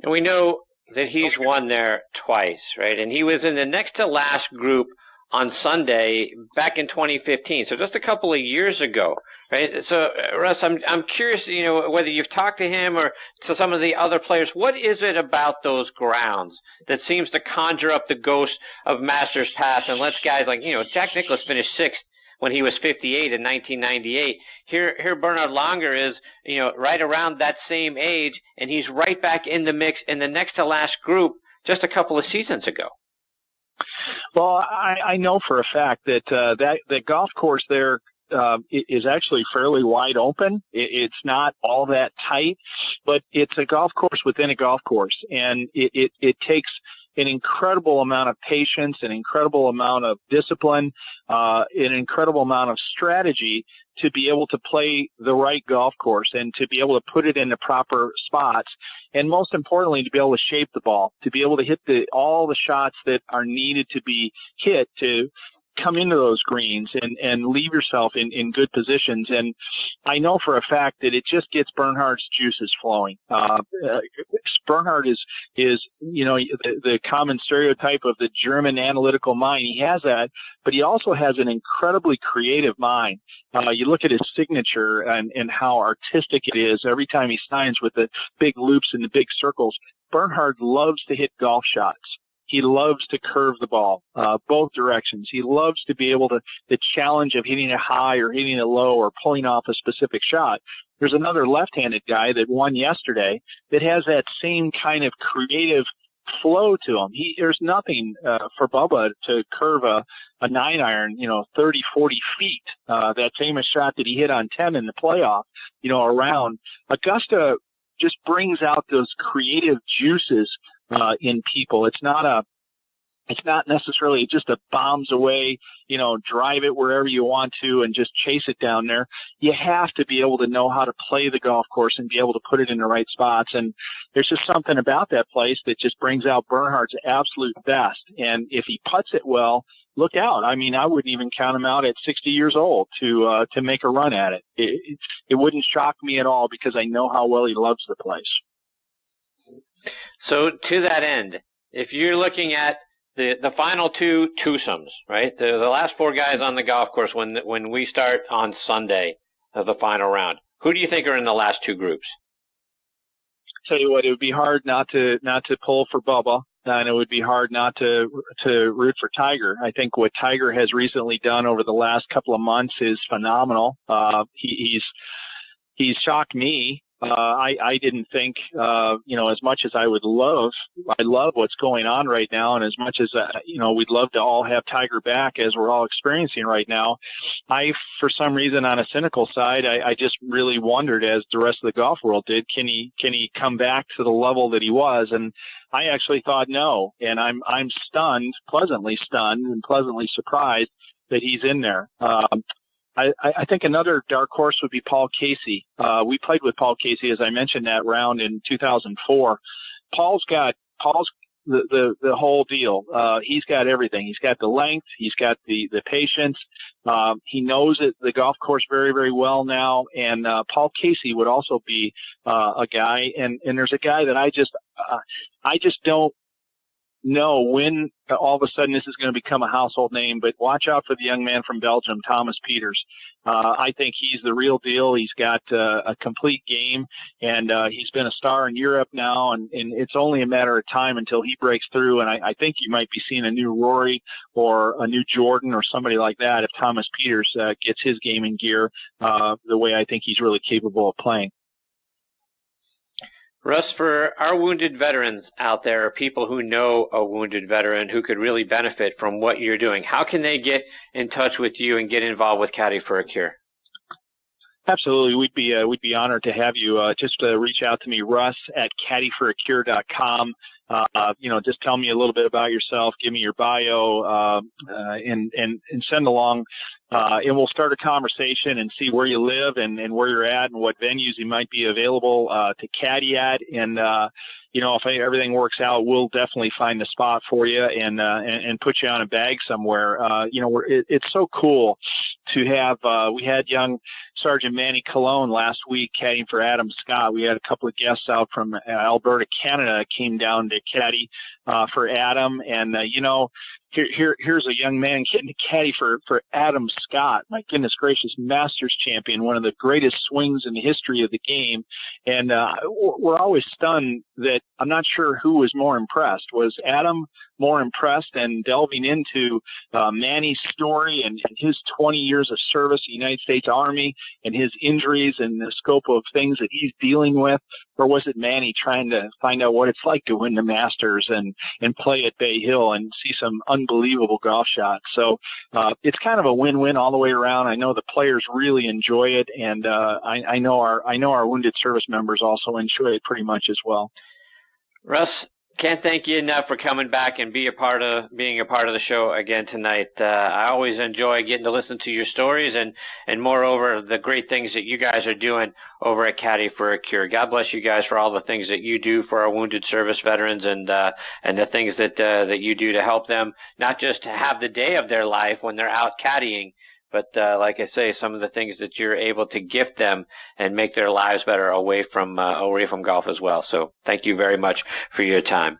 And we know that he's won there twice, right? And he was in the next to last group on Sunday back in 2015, so just a couple of years ago, right? So, Russ, I'm curious, whether you've talked to him or to some of the other players. What is it about those grounds that seems to conjure up the ghost of Masters past and lets guys like, Jack Nicklaus finished sixth when he was 58 in 1998. Here Bernhard Langer is, right around that same age, and he's right back in the mix in the next to last group just a couple of seasons ago. Well, I know for a fact that that golf course there is actually fairly wide open. It's not all that tight, but it's a golf course within a golf course, and it takes an incredible amount of patience, an incredible amount of discipline, an incredible amount of strategy to be able to play the right golf course and to be able to put it in the proper spots. And most importantly, to be able to shape the ball, to be able to hit all the shots that are needed to be hit to come into those greens and leave yourself in good positions. And I know for a fact that it just gets Bernhard's juices flowing. Bernhard is the common stereotype of the German analytical mind. He has that, but he also has an incredibly creative mind. You look at his signature and how artistic it is every time he signs with the big loops and the big circles. Bernhard loves to hit golf shots. He loves to curve the ball both directions. He loves to be able to the challenge of hitting it high or hitting it low or pulling off a specific shot. There's another left-handed guy that won yesterday that has that same kind of creative flow to him. There's nothing for Bubba to curve a 9-iron, 30, 40 feet. That famous shot that he hit on 10 in the playoff, around. Augusta just brings out those creative juices in people. It's not necessarily just a bombs away, drive it wherever you want to and just chase it down there. You have to be able to know how to play the golf course and be able to put it in the right spots. And there's just something about that place that just brings out Bernhard's absolute best. And if he putts it well, look out. I mean, I wouldn't even count him out at 60 years old to make a run at it. It wouldn't shock me at all because I know how well he loves the place. So to that end, if you're looking at the final two twosomes, right, the last four guys on the golf course when we start on Sunday of the final round, who do you think are in the last two groups? Tell you what, it would be hard not to pull for Bubba, and it would be hard not to root for Tiger. I think what Tiger has recently done over the last couple of months is phenomenal. He's shocked me. I didn't think, as much as I love what's going on right now, and as much as, we'd love to all have Tiger back as we're all experiencing right now, for some reason, on a cynical side, I just really wondered, as the rest of the golf world did, can he come back to the level that he was? And I actually thought no, and I'm pleasantly stunned and pleasantly surprised that he's in there. I think another dark horse would be Paul Casey. We played with Paul Casey, as I mentioned, that round in 2004. Paul's the whole deal. He's got everything. He's got the length. He's got the patience. He knows the golf course very, very well now. And Paul Casey would also be a guy. And there's a guy that I just don't know when all of a sudden this is going to become a household name, but watch out for the young man from Belgium, Thomas Pieters. I think he's the real deal. He's got a complete game, and he's been a star in Europe now, and it's only a matter of time until he breaks through. And I think you might be seeing a new Rory or a new Jordan or somebody like that if Thomas Pieters gets his game in gear the way I think he's really capable of playing. Russ, for our wounded veterans out there, or people who know a wounded veteran who could really benefit from what you're doing, how can they get in touch with you and get involved with Caddy for a Cure? Absolutely. We'd be honored to have you. Just reach out to me, Russ at caddyforacure.com. Just tell me a little bit about yourself, give me your bio, and send along. And we'll start a conversation and see where you live and where you're at and what venues you might be available to caddy at. And if everything works out, we'll definitely find a spot for you and put you on a bag somewhere. It's so cool to have. We had young Sergeant Manny Colon last week caddying for Adam Scott. We had a couple of guests out from Alberta, Canada, came down to caddy for Adam, and here's a young man getting to caddy for Adam Scott. My goodness gracious, Masters champion, one of the greatest swings in the history of the game. And we're always stunned that I'm not sure who was more impressed. Was Adam more impressed and delving into Manny's story and his 20 years of service in the United States Army and his injuries and the scope of things that he's dealing with? Or was it Manny trying to find out what it's like to win the Masters and play at Bay Hill and see some unbelievable golf shots? So it's kind of a win-win all the way around. I know the players really enjoy it, and I know our wounded service members also enjoy it pretty much as well. Russ, can't thank you enough for coming back and being a part of the show again tonight. I always enjoy getting to listen to your stories and moreover the great things that you guys are doing over at Caddy for a Cure. God bless you guys for all the things that you do for our wounded service veterans and the things that you do to help them not just have the day of their life when they're out caddying, but like I say, some of the things that you're able to gift them and make their lives better away from golf as well. So thank you very much for your time.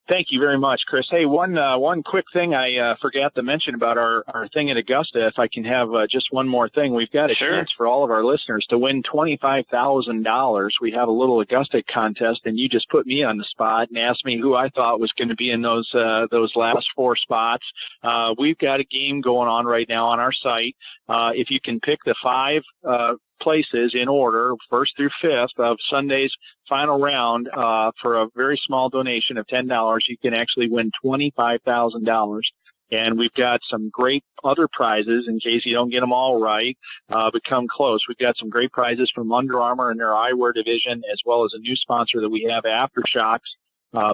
Thank you very much, Chris. Hey, one quick thing I forgot to mention about our thing at Augusta. If I can have just one more thing, we've got a chance for all of our listeners to win $25,000. We have a little Augusta contest, and you just put me on the spot and asked me who I thought was going to be in those last four spots. We've got a game going on right now on our site. If you can pick the five places in order, first through fifth of Sunday's final round, for a very small donation of $10, you can actually win $25,000. And we've got some great other prizes in case you don't get them all right, but come close. We've got some great prizes from Under Armour and their eyewear division, as well as a new sponsor that we have, Aftershocks.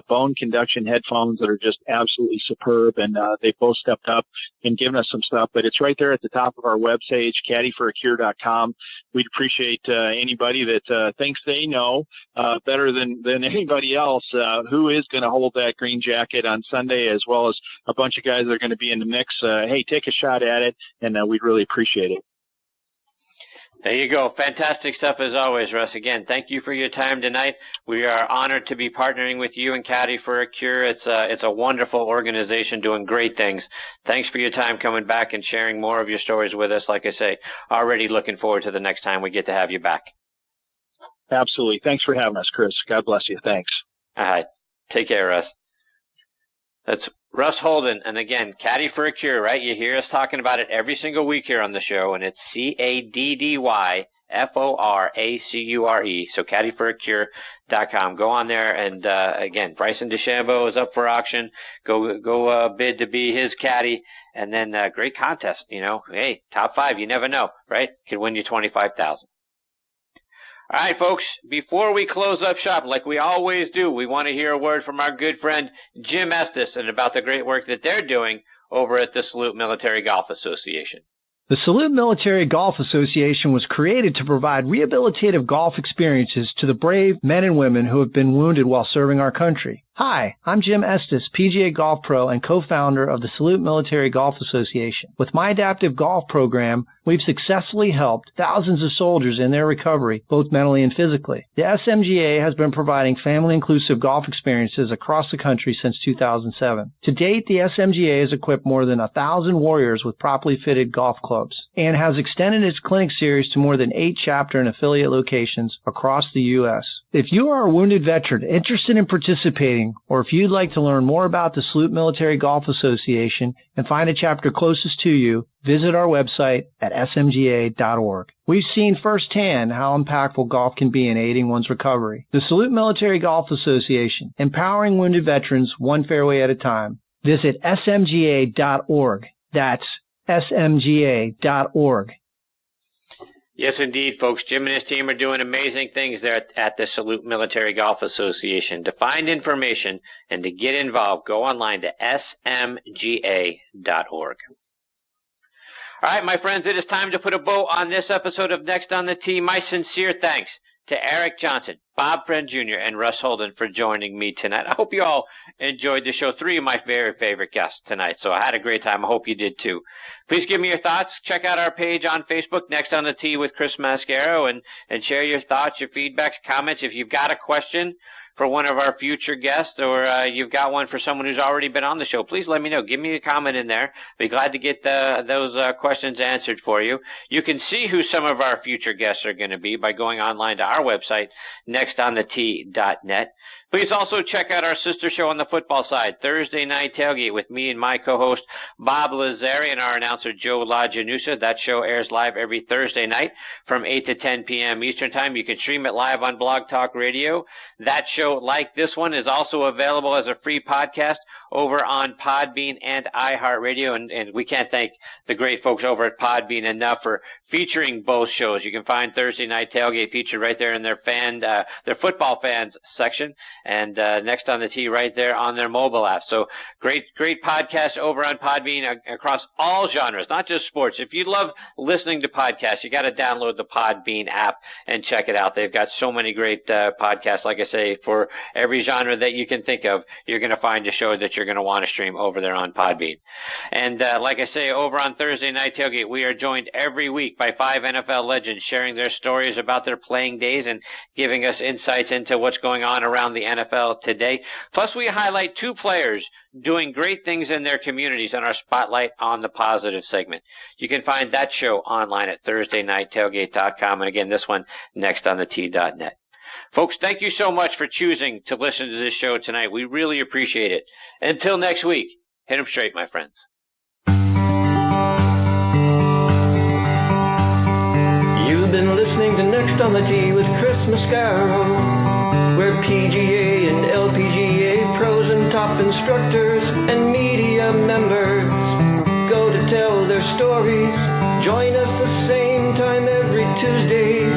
Bone conduction headphones that are just absolutely superb, and they both stepped up and given us some stuff. But it's right there at the top of our webpage, caddyforacure.com. We'd appreciate anybody that thinks they know better than anybody else who is going to hold that green jacket on Sunday, as well as a bunch of guys that are going to be in the mix. Hey, take a shot at it, and we'd really appreciate it. There you go. Fantastic stuff as always, Russ. Again, thank you for your time tonight. We are honored to be partnering with you and Caddy for a Cure. It's a wonderful organization doing great things. Thanks for your time coming back and sharing more of your stories with us. Like I say, already looking forward to the next time we get to have you back. Absolutely. Thanks for having us, Chris. God bless you. Thanks. All right. Take care, Russ. That's Russ Holden, and again, Caddy for a Cure, right? You hear us talking about it every single week here on the show, and it's CADDYFORACURE, so caddyforacure.com. Go on there, and again, Bryson DeChambeau is up for auction. Go bid to be his caddy, and then great contest, Hey, top five, you never know, right? Could win you $25,000. All right, folks, before we close up shop, like we always do, we want to hear a word from our good friend Jim Estes and about the great work that they're doing over at the Salute Military Golf Association. The Salute Military Golf Association was created to provide rehabilitative golf experiences to the brave men and women who have been wounded while serving our country. Hi, I'm Jim Estes, PGA Golf Pro and co-founder of the Salute Military Golf Association. With my adaptive golf program, we've successfully helped thousands of soldiers in their recovery, both mentally and physically. The SMGA has been providing family-inclusive golf experiences across the country since 2007. To date, the SMGA has equipped more than 1,000 warriors with properly fitted golf clubs and has extended its clinic series to more than 8 chapter and affiliate locations across the U.S. If you are a wounded veteran interested in participating, or if you'd like to learn more about the Salute Military Golf Association and find a chapter closest to you, visit our website at smga.org. We've seen firsthand how impactful golf can be in aiding one's recovery. The Salute Military Golf Association, empowering wounded veterans one fairway at a time. Visit smga.org. That's smga.org. Yes, indeed, folks. Jim and his team are doing amazing things there at the Salute Military Golf Association. To find information and to get involved, go online to smga.org. All right, my friends, it is time to put a bow on this episode of Next on the Tee. My sincere thanks to Eric Johnson, Bob Friend Jr., and Russ Holden for joining me tonight. I hope you all enjoyed the show. 3 of my very favorite guests tonight, so I had a great time. I hope you did too. Please give me your thoughts. Check out our page on Facebook, Next on the Tee with Chris Mascaro, and share your thoughts, your feedbacks, comments. If you've got a question for one of our future guests, or you've got one for someone who's already been on the show, please let me know. Give me a comment in there. Be glad to get those questions answered for you. You can see who some of our future guests are going to be by going online to our website, nextonthetee.net. Please also check out our sister show on the football side, Thursday Night Tailgate, with me and my co-host Bob Lazari and our announcer Joe LaGianusa. That show airs live every Thursday night from 8 to 10 p.m. Eastern Time. You can stream it live on Blog Talk Radio. That show, like this one, is also available as a free podcast over on Podbean and iHeartRadio, and we can't thank the great folks over at Podbean enough for featuring both shows. You can find Thursday Night Tailgate featured right there in their football fans section, and Next on the Tee right there on their mobile app. So great podcast over on Podbean across all genres, not just sports. If you love listening to podcasts, you got to download the Podbean app and check it out. They've got so many great podcasts. Like I say, for every genre that you can think of, you're going to find a show that you're going to want to stream over there on Podbean. And like I say, over on Thursday Night Tailgate, we are joined every week by 5 NFL legends sharing their stories about their playing days and giving us insights into what's going on around the NFL today. Plus, we highlight 2 players doing great things in their communities in our Spotlight on the Positive segment. You can find that show online at ThursdayNightTailgate.com. And again, this one, nextonthetee.net. Folks, thank you so much for choosing to listen to this show tonight. We really appreciate it. Until next week, hit 'em straight, my friends. You've been listening to Next on the Tee with Chris Mascaro, where PGA and LPGA pros and top instructors and media members go to tell their stories. Join us the same time every Tuesday